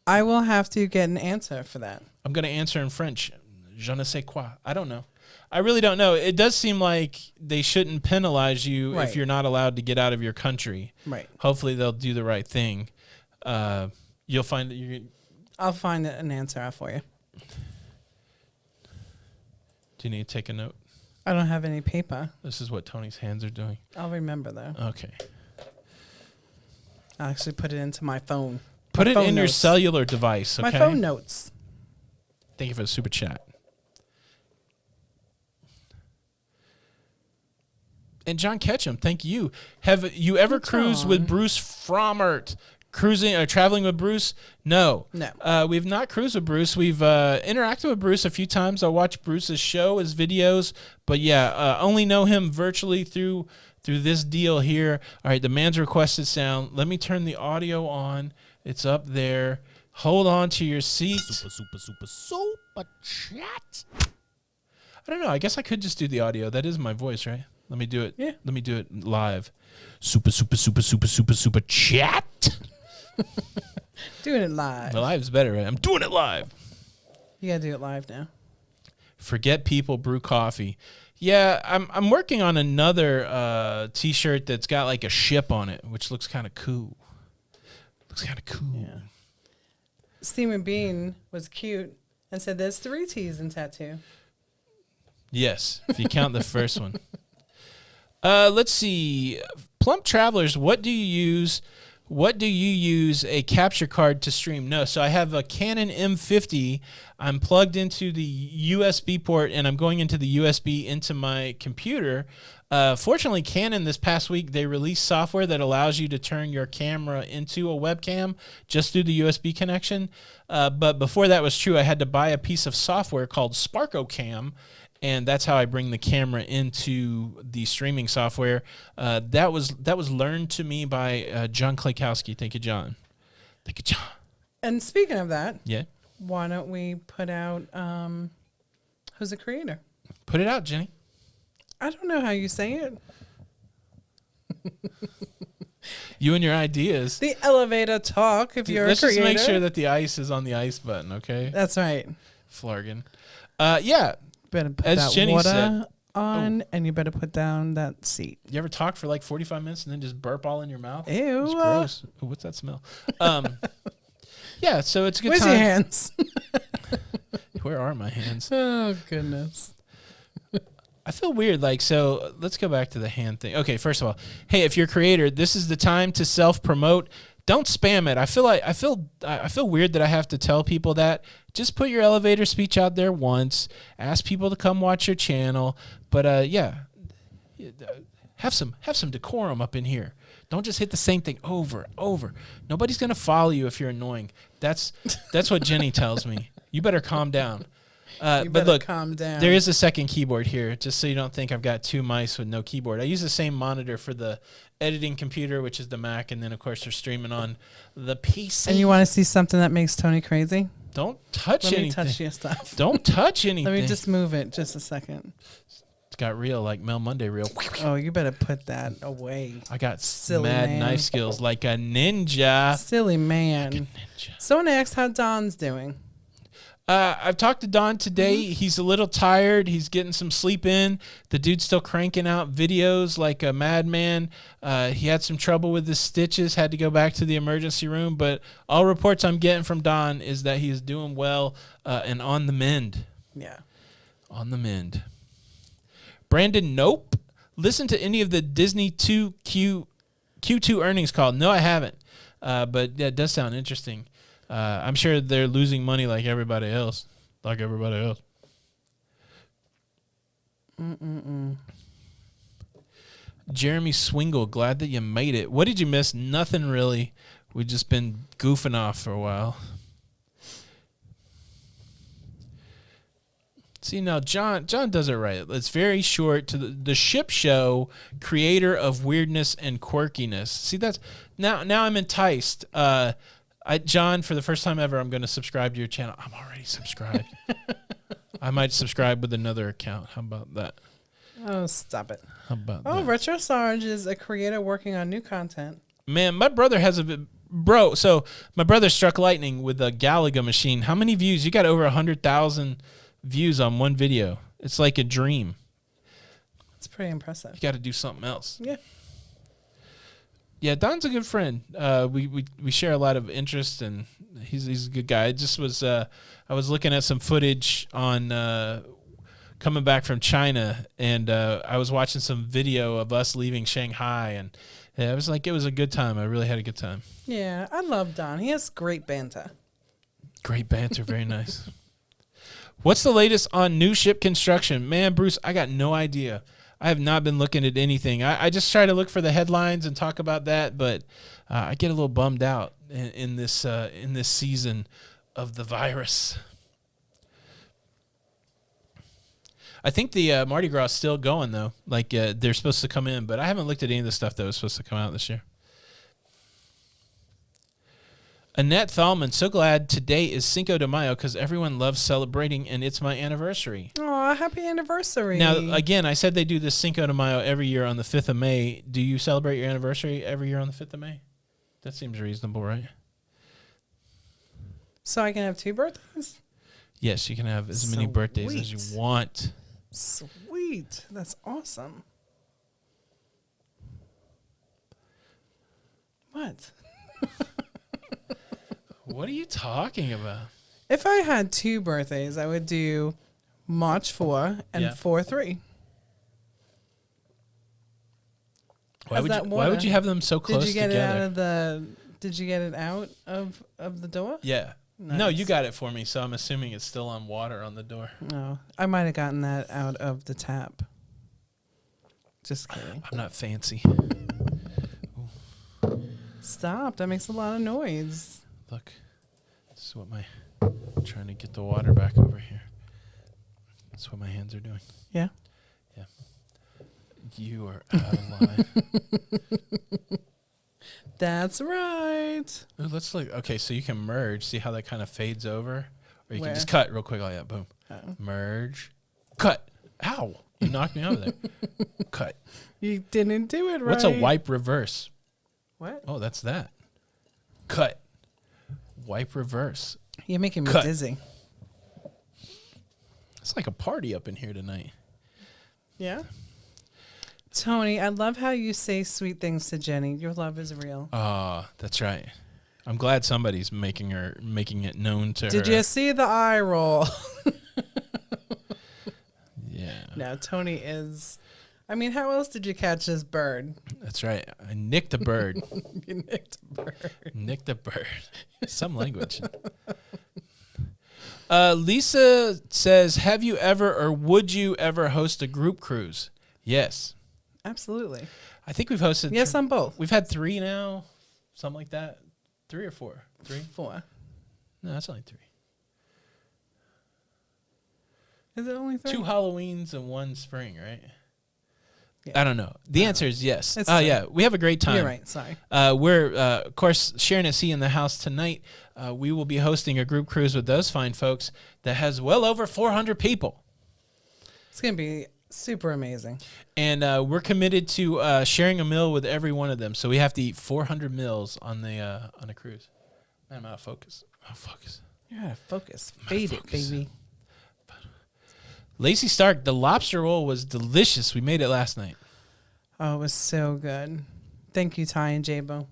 I will have to get an answer for that. I'm going to answer in French. Je ne sais quoi. I don't know. I really don't know. It does seem like they shouldn't penalize you if you're not allowed to get out of your country. Right. Hopefully they'll do the right thing. You'll find that you're... I'll find an answer out for you. Do you need to take a note? I don't have any paper. This is what Tony's hands are doing. I'll remember, though. Okay. I'll actually put it into my phone. Put it in your cellular device, okay? My phone notes. Thank you for the super chat. And John Ketchum, thank you. Have you ever cruised with Bruce Frommert? Cruising or traveling with Bruce? No. We've not cruised with Bruce. We've interacted with Bruce a few times. I watch Bruce's show, his videos, but yeah, only know him virtually through this deal here. All right, the man's requested sound. Let me turn the audio on. It's up there. Hold on to your seat. Super chat. I don't know. I guess I could just do the audio. That is my voice, right? Let me do it. Yeah. Let me do it live. Super chat. Doing it live. The live's better, right? I'm doing it live. You gotta do it live now. Forget people, brew coffee. Yeah, I'm working on another T-shirt that's got like a ship on it, which looks kind of cool. Yeah. Steamin' Bean was cute and said there's 3 T's in tattoo. Yes, if you count the first one. Let's see. Plum Travelers, what do you use What do you use a capture card to stream? No, so I have a Canon M50. I'm plugged into the USB port, and I'm going into the USB into my computer. Fortunately, Canon this past week, they released software that allows you to turn your camera into a webcam just through the USB connection. But before that was true, I had to buy a piece of software called SparkoCam, and that's how I bring the camera into the streaming software. That was learned to me by John Klakowski. Thank you, John. Thank you, John. And speaking of that, Yeah, why don't we put out who's the creator? put it out, Jenny. I don't know how you say it. You and your ideas. The elevator talk, if you're Let's a creator. just make sure that the ice is on the ice button, okay? That's right. Flargan. Yeah. Better put As that Jenny water said- on, and you better put down that seat. You ever talk for like 45 minutes and then just burp all in your mouth? Ew. It's gross. Ooh, what's that smell? Yeah, so it's a good Where's time. your hands? Where are my hands? Oh, goodness. I feel weird. Like, so let's go back to the hand thing. Okay, first of all, hey, if you're a creator, this is the time to self-promote. Don't spam it. I feel weird that I have to tell people that. Just put your elevator speech out there once. Ask people to come watch your channel. But yeah, have some decorum up in here. Don't just hit the same thing over and over. Nobody's gonna follow you if you're annoying. That's what Jenny tells me. You better calm down. But look, calm down. there is a second keyboard here, just so you don't think I've got two mice with no keyboard. I use the same monitor for the editing computer, which is the Mac, and then, of course, they're streaming on the PC. And you want to see something that makes Tony crazy? Don't touch anything. Let me touch your stuff. Don't touch anything. Let me just move it just a second. It's got real, like Mel Monday real. Oh, you better put that away. I got Silly mad man. knife skills like a ninja. Silly man. Like a ninja. Someone asked how Don's doing. I've talked to Don today. He's a little tired. He's getting some sleep in. The dude's still cranking out videos like a madman. He had some trouble with his stitches, had to go back to the emergency room. But all reports I'm getting from Don is that he is doing well and on the mend. Yeah. On the mend. Brandon, nope. Listen to any of the Disney Q2 earnings call. No, I haven't. But yeah, it does sound interesting. I'm sure they're losing money like everybody else. Jeremy Swingle, glad that you made it. What did you miss? Nothing really. We've just been goofing off for a while. See, now John does it right. It's very short to the Ship Show, creator of weirdness and quirkiness. See, that's now I'm enticed. John, for the first time ever, I'm going to subscribe to your channel. I'm already subscribed. I might subscribe with another account. How about that? Oh, stop it. How about Oh, that? Retro Sarge is a creator working on new content. Man, my brother has so my brother struck lightning with a Galaga machine. How many views? You got over 100,000 views on one video. It's like a dream. It's pretty impressive. You got to do something else. Yeah. Yeah, Don's a good friend. We share a lot of interests, and he's a good guy. It just was I was looking at some footage on coming back from China, and I was watching some video of us leaving Shanghai, and yeah, it was a good time. I really had a good time. Yeah, I love Don. He has great banter. Great banter, very nice. What's the latest on new ship construction? Man, Bruce, I got no idea. I have not been looking at anything. I just try to look for the headlines and talk about that, but I get a little bummed out in this season of the virus. I think the Mardi Gras is still going, though. Like, they're supposed to come in, but I haven't looked at any of the stuff that was supposed to come out this year. Annette Thalman, so glad today is Cinco de Mayo because everyone loves celebrating, and it's my anniversary. Aw, happy anniversary. Now, again, I said they do this Cinco de Mayo every year on the 5th of May. Do you celebrate your anniversary every year on the 5th of May? That seems reasonable, right? So I can have 2 birthdays? Yes, you can have as many birthdays as you want. Sweet. That's awesome. What? What are you talking about? If I had 2 birthdays, I would do March 4 and 4/3. Why would you have them so close together? Did you get it out of the door? Yeah. Nice. No, you got it for me, so I'm assuming it's still on water on the door. No, I might have gotten that out of the tap. Just kidding. I'm not fancy. Stop. That makes a lot of noise. Look. This is what I'm trying to get the water back over here. That's what my hands are doing. Yeah? Yeah. You are out of line. That's right. Ooh, let's look. Okay, so you can merge. See how that kind of fades over? Or you Where? can just cut real quick like that. Boom. Oh. Merge. Cut. Ow. You knocked me over there. Cut. You didn't do it right. What's a wipe reverse? What? Oh, that's that. Cut. Wipe reverse. You're making me dizzy. It's like a party up in here tonight. Yeah? Tony, I love how you say sweet things to Jenny. Your love is real. That's right. I'm glad somebody's making it known to her. Did you see the eye roll? Yeah. No, Tony is... I mean, how else did you catch this bird? That's right. I nicked a bird. You nicked a bird. Nicked a bird. Some language. Lisa says, have you ever or would you ever host a group cruise? Yes. Absolutely. I think we've hosted... Yes, on both. We've had 3 now. Something like that. 3 or 4? 3? 4. No, that's only 3. Is it only 3? 2 Halloweens and 1 spring, right? Yeah. I don't know. The answer is yes. It's true. Yeah, we have a great time. You're right. Sorry. We're, of course, sharing a seat in the house tonight. We will be hosting a group cruise with those fine folks that has well over 400 people. It's going to be super amazing. And we're committed to sharing a meal with every one of them. So we have to eat 400 meals on a cruise. Man, I'm out of focus. You're out of focus. Fade it, baby. Lacey Stark, the lobster roll was delicious. We made it last night. Oh, it was so good. Thank you, Ty and Jabo.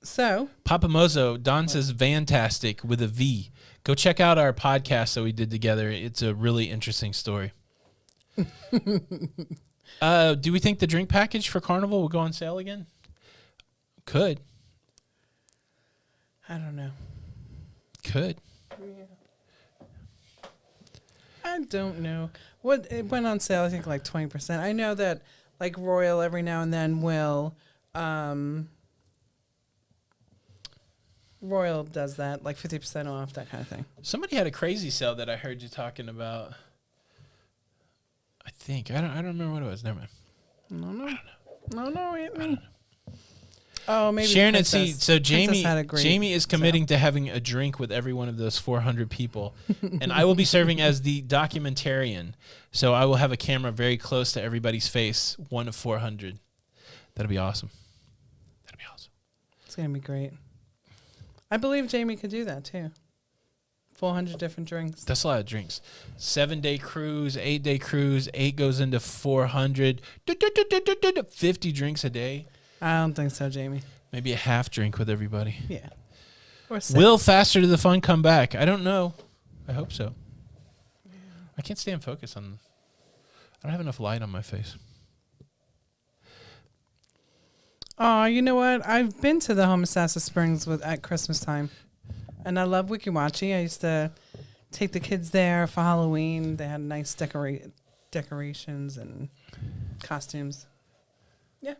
So, Papa Mozo, Don says Vantastic with a V. Go check out our podcast that we did together. It's a really interesting story. Do we think the drink package for Carnival will go on sale again? Could. I don't know. Could. Yeah. I don't know. It went on sale, I think, like 20%. I know that, like, Royal every now and then will... Royal does that, like 50% off, that kind of thing. Somebody had a crazy sale that I heard you talking about. I think. I don't remember what it was. Never mind. No, Anthony. Oh, maybe Sharon and see. So Jamie is committing to having a drink with every one of those 400 people, and I will be serving as the documentarian. So I will have a camera very close to everybody's face, 1 of 400. That'll be awesome. It's gonna be great. I believe Jamie could do that too. 400 different drinks. That's a lot of drinks. 7-day cruise, 8-day cruise. 8 goes into 400. 50 drinks a day. I don't think so, Jamie. Maybe a half drink with everybody. Yeah. Or 6. Will Faster to the Fun come back? I don't know. I hope so. Yeah. I can't stay in focus on... I don't have enough light on my face. Oh, you know what? I've been to the Homosassa Springs at Christmas time. And I love Wiki Wachi. I used to take the kids there for Halloween. They had nice decorations and costumes. Yeah.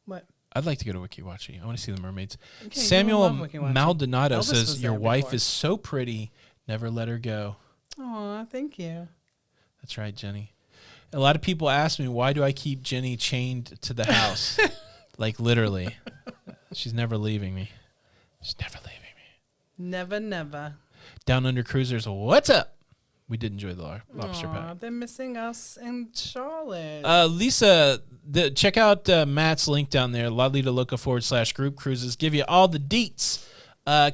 What? I'd like to go to Wiki Wachi. I want to see the mermaids. Okay, Samuel Maldonado says, your wife before. is so pretty. Never let her go. Oh, thank you. That's right, Jenny. A lot of people ask me, why do I keep Jenny chained to the house? Like, literally. She's never leaving me. She's never leaving me. Never. Down Under Cruisers, what's up? We did enjoy the lobster pack. They're missing us in Charlotte. Lisa, check out Matt's link down there, Lido Loca /group cruises. Give you all the deets.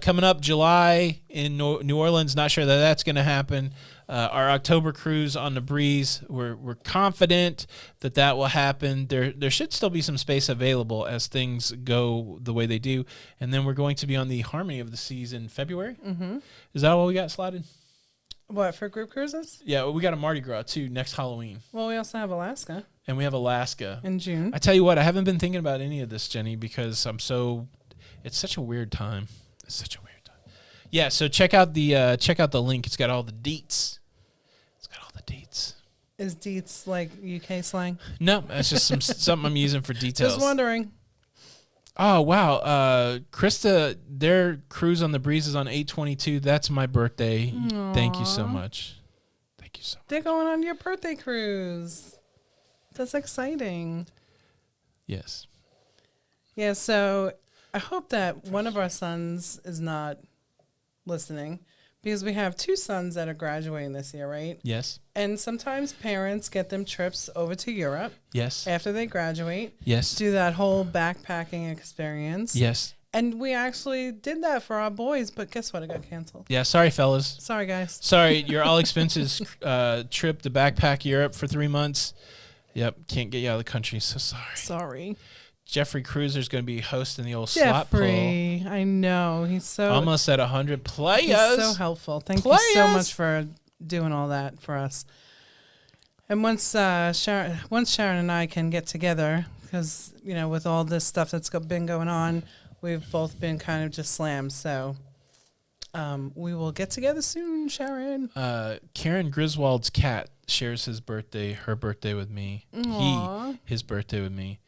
Coming up July in New Orleans, not sure that's going to happen. Our October cruise on the Breeze, we're confident that will happen. There should still be some space available as things go the way they do. And then we're going to be on the Harmony of the Seas in February. Mm-hmm. Is that what we got slotted? What, for group cruises? Yeah, we got a Mardi Gras too next Halloween. Well, we also have Alaska. And we have Alaska. In June. I tell you what, I haven't been thinking about any of this, Jenny, because it's such a weird time. It's such a weird time. Yeah, so check out the link. It's got all the deets. Is deets like UK slang? No, that's just something I'm using for details. Just wondering. Oh, wow. Krista, their cruise on the breeze is on 8/22. That's my birthday. Aww. Thank you so much. They're going on your birthday cruise. That's exciting. Yes. Yeah, so I hope that one of our sons is not listening, because we have 2 sons that are graduating this year, right? Yes. And sometimes parents get them trips over to Europe. Yes. After they graduate. Yes. Do that whole backpacking experience. Yes. And we actually did that for our boys, but guess what? It got canceled. Yeah, sorry, fellas. Sorry, guys. Sorry, your all expenses trip to backpack Europe for 3 months. Yep, can't get you out of the country, so sorry. Sorry. Jeffrey Cruiser's going to be hosting the old slot pull. Jeffrey, I know. He's so... Almost at 100 players. He's so helpful. Thank you so much for doing all that for us. And once Sharon and I can get together, because, you know, with all this stuff that's been going on, we've both been kind of just slammed. So we will get together soon, Sharon. Karen Griswold's cat shares her birthday with me. Aww. His birthday with me.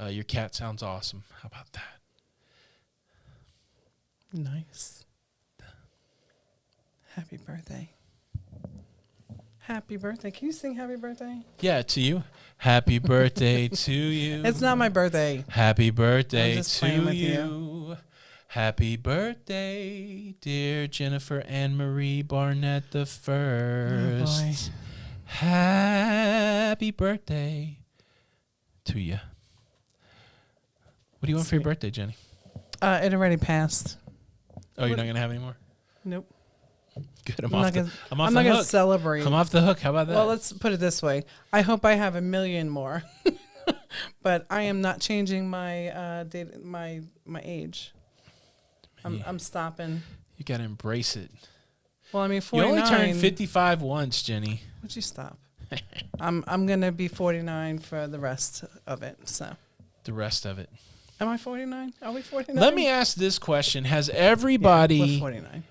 Your cat sounds awesome. How about that? Nice. Happy birthday. Happy birthday. Can you sing happy birthday? Yeah, to you. Happy birthday to you. It's not my birthday. Happy birthday to you. Happy birthday, dear Jennifer Anne Marie Barnett the First. Oh boy. Happy birthday to you. What do you want for your birthday, Jenny? It already passed. Oh, you're not going to have any more? Nope. Good. I'm not going to celebrate. I'm off the hook. How about that? Well, let's put it this way. I hope I have 1 million more. But I am not changing my my age. I'm stopping. You got to embrace it. Well, I mean, 49. You only turned 55 once, Jenny. Would you stop? I'm going to be 49 for the rest of it. So. The rest of it. Am I 49? Are we 49? Let me ask this question. Has everybody... Yeah, we're 49.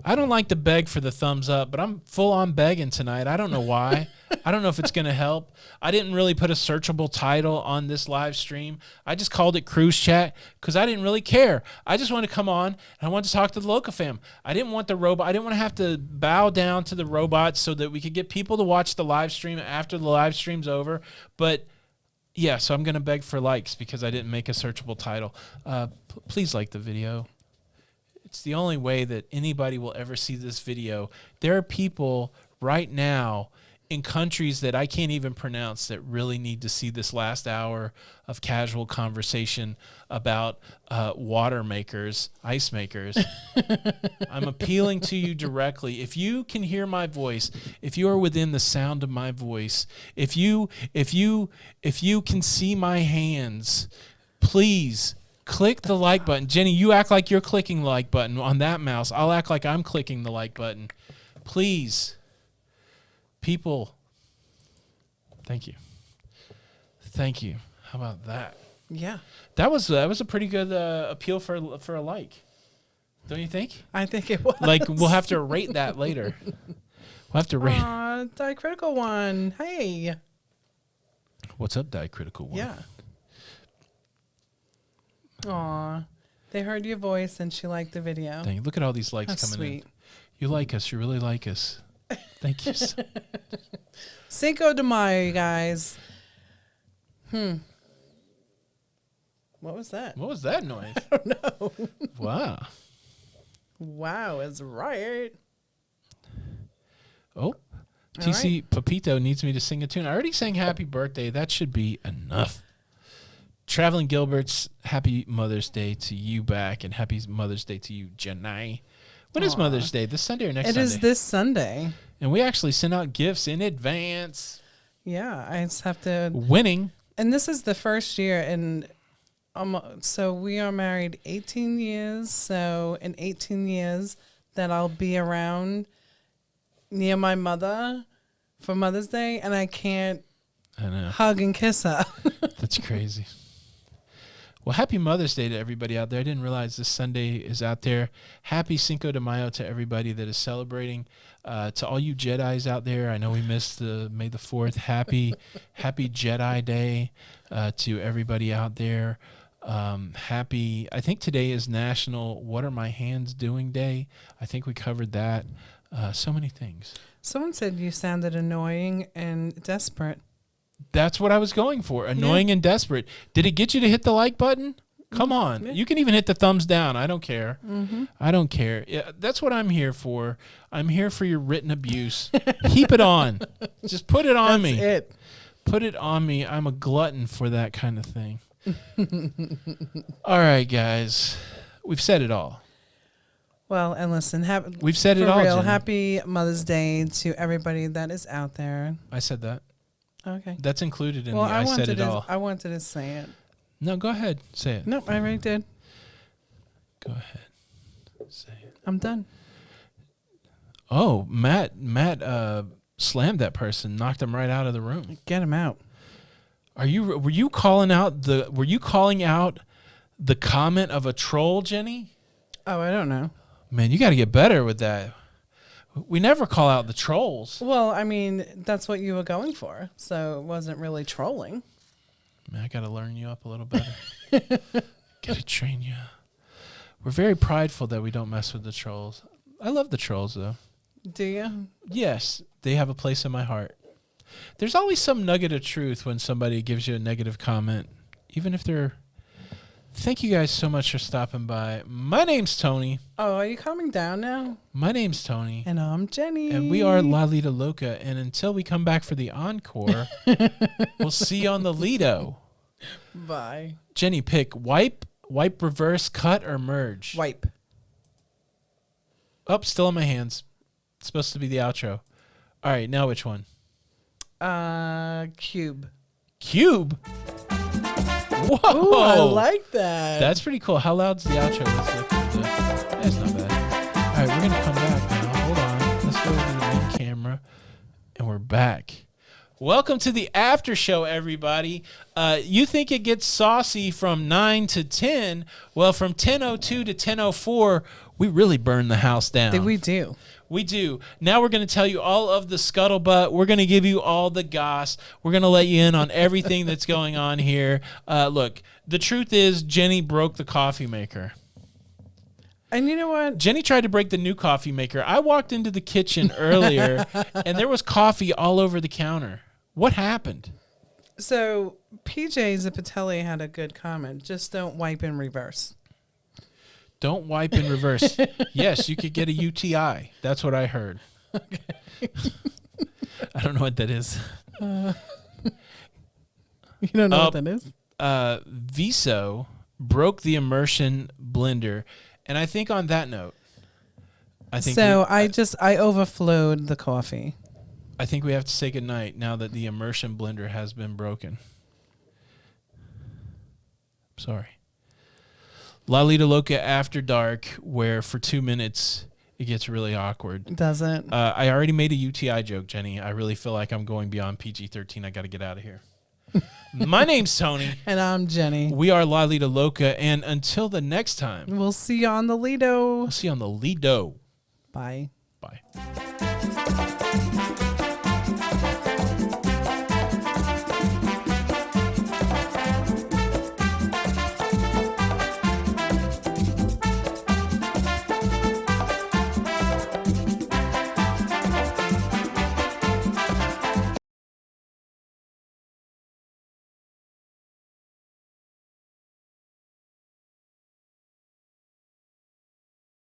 I don't like to beg for the thumbs up, but I'm full on begging tonight. I don't know why. I don't know if it's going to help. I didn't really put a searchable title on this live stream. I just called it Cruise Chat because I didn't really care. I just wanted to come on and I wanted to talk to the locafam. I didn't want the robot. I didn't want to have to bow down to the robots so that we could get people to watch the live stream after the live stream's over. But yeah, so I'm going to beg for likes because I didn't make a searchable title. Please like the video. It's the only way that anybody will ever see this video. There are people right now in countries that I can't even pronounce that really need to see this last hour of casual conversation about water makers, ice makers. I'm appealing to you directly. If you can hear my voice, if you are within the sound of my voice, if you can see my hands, please click the like button. Jenny, you act like you're clicking the like button on that mouse. I'll act like I'm clicking the like button. Please. People, thank you. Thank you. How about that? Yeah. That was a pretty good appeal for a like. Don't you think? I think it was. Like, we'll have to rate that later. We'll have to rate. Dicritical one. Hey. What's up, Dicritical one? Yeah. Aw. They heard your voice and she liked the video. Dang, look at all these likes That's coming sweet. in. You like us. You really like us. Thank you. Cinco de Mayo, you guys. What was that? What was that noise? I don't know. Wow. Wow is right. Oh, TC Papito needs me to sing a tune. I already sang Happy Birthday. That should be enough. Traveling Gilbert's Happy Mother's Day to you back, and Happy Mother's Day to you, Janai. When is Mother's Day? This Sunday or next Sunday? It is this Sunday. And we actually sent out gifts in advance. Yeah, I just have to... Winning. And this is the first year, and so we are married 18 years, so in 18 years that I'll be around, near my mother for Mother's Day, and I can't know. Hug and kiss her. That's crazy. Well, happy Mother's Day to everybody out there. I didn't realize this Sunday is out there. Happy Cinco de Mayo to everybody that is celebrating. To all you Jedis out there, I know we missed the May the 4th. Happy Jedi Day to everybody out there. I think today is National What Are My Hands Doing Day. I think we covered that. So many things. Someone said you sounded annoying and desperate. That's what I was going for. Annoying and desperate. Did it get you to hit the like button? Come on. Yeah. You can even hit the thumbs down. I don't care. Mm-hmm. I don't care. Yeah, that's what I'm here for. I'm here for your written abuse. Keep it on. Just put it on me. That's it. Put it on me. I'm a glutton for that kind of thing. All right, guys. We've said it all. Well, and listen, we've said it all. Real, happy Mother's Day to everybody that is out there. I said that. Okay. That's included in I said it all. I wanted to say it. No, go ahead. Say it. Nope, I already did. Go ahead. Say it. I'm done. Oh, Matt slammed that person, knocked him right out of the room. Get him out. Were you calling out the comment of a troll, Jenny? Oh, I don't know. Man, you got to get better with that. We never call out the trolls. Well, I mean, that's what you were going for, so it wasn't really trolling. Man, I got to learn you up a little better. Got to train you. We're very prideful that we don't mess with the trolls. I love the trolls, though. Do you? Yes, they have a place in my heart. There's always some nugget of truth when somebody gives you a negative comment, even if they're... Thank you guys so much for stopping by. My name's Tony. Oh, are you calming down now? My name's Tony. And I'm Jenny. And we are Lido Loca. And until we come back for the encore, we'll see you on the Lido. Bye. Jenny, pick wipe, reverse, cut, or merge? Wipe. Oh, still in my hands. It's supposed to be the outro. All right, now which one? Cube. Cube? Whoa! Ooh, I like that. That's pretty cool. How loud's the outro? That's not bad. All right, we're going to come back now. Hold on. Let's go to the main camera. And we're back. Welcome to the after show, everybody. You think it gets saucy from 9 to 10. Well, from 10:02 to 10:04, we really burn the house down. We do. We do. Now we're going to tell you all of the scuttlebutt. We're going to give you all the goss. We're going to let you in on everything that's going on here. Look, the truth is Jenny broke the coffee maker. And you know what? Jenny tried to break the new coffee maker. I walked into the kitchen earlier, and there was coffee all over the counter. What happened? So PJ Zipatelli had a good comment. Just don't wipe in reverse. Don't wipe in reverse. Yes, you could get a UTI. That's what I heard. Okay. I don't know what that is. You don't know what that is? Viso broke the immersion blender. And I think on that note, I overflowed the coffee. I think we have to say goodnight now that the immersion blender has been broken. Sorry. Lido Loca After Dark, where for 2 minutes it gets really awkward. Does it? I already made a UTI joke, Jenny. I really feel like I'm going beyond PG-13. I got to get out of here. My name's Tony. And I'm Jenny. We are Lido Loca. And until the next time, we'll see you on the Lido. We'll see you on the Lido. Bye. Bye.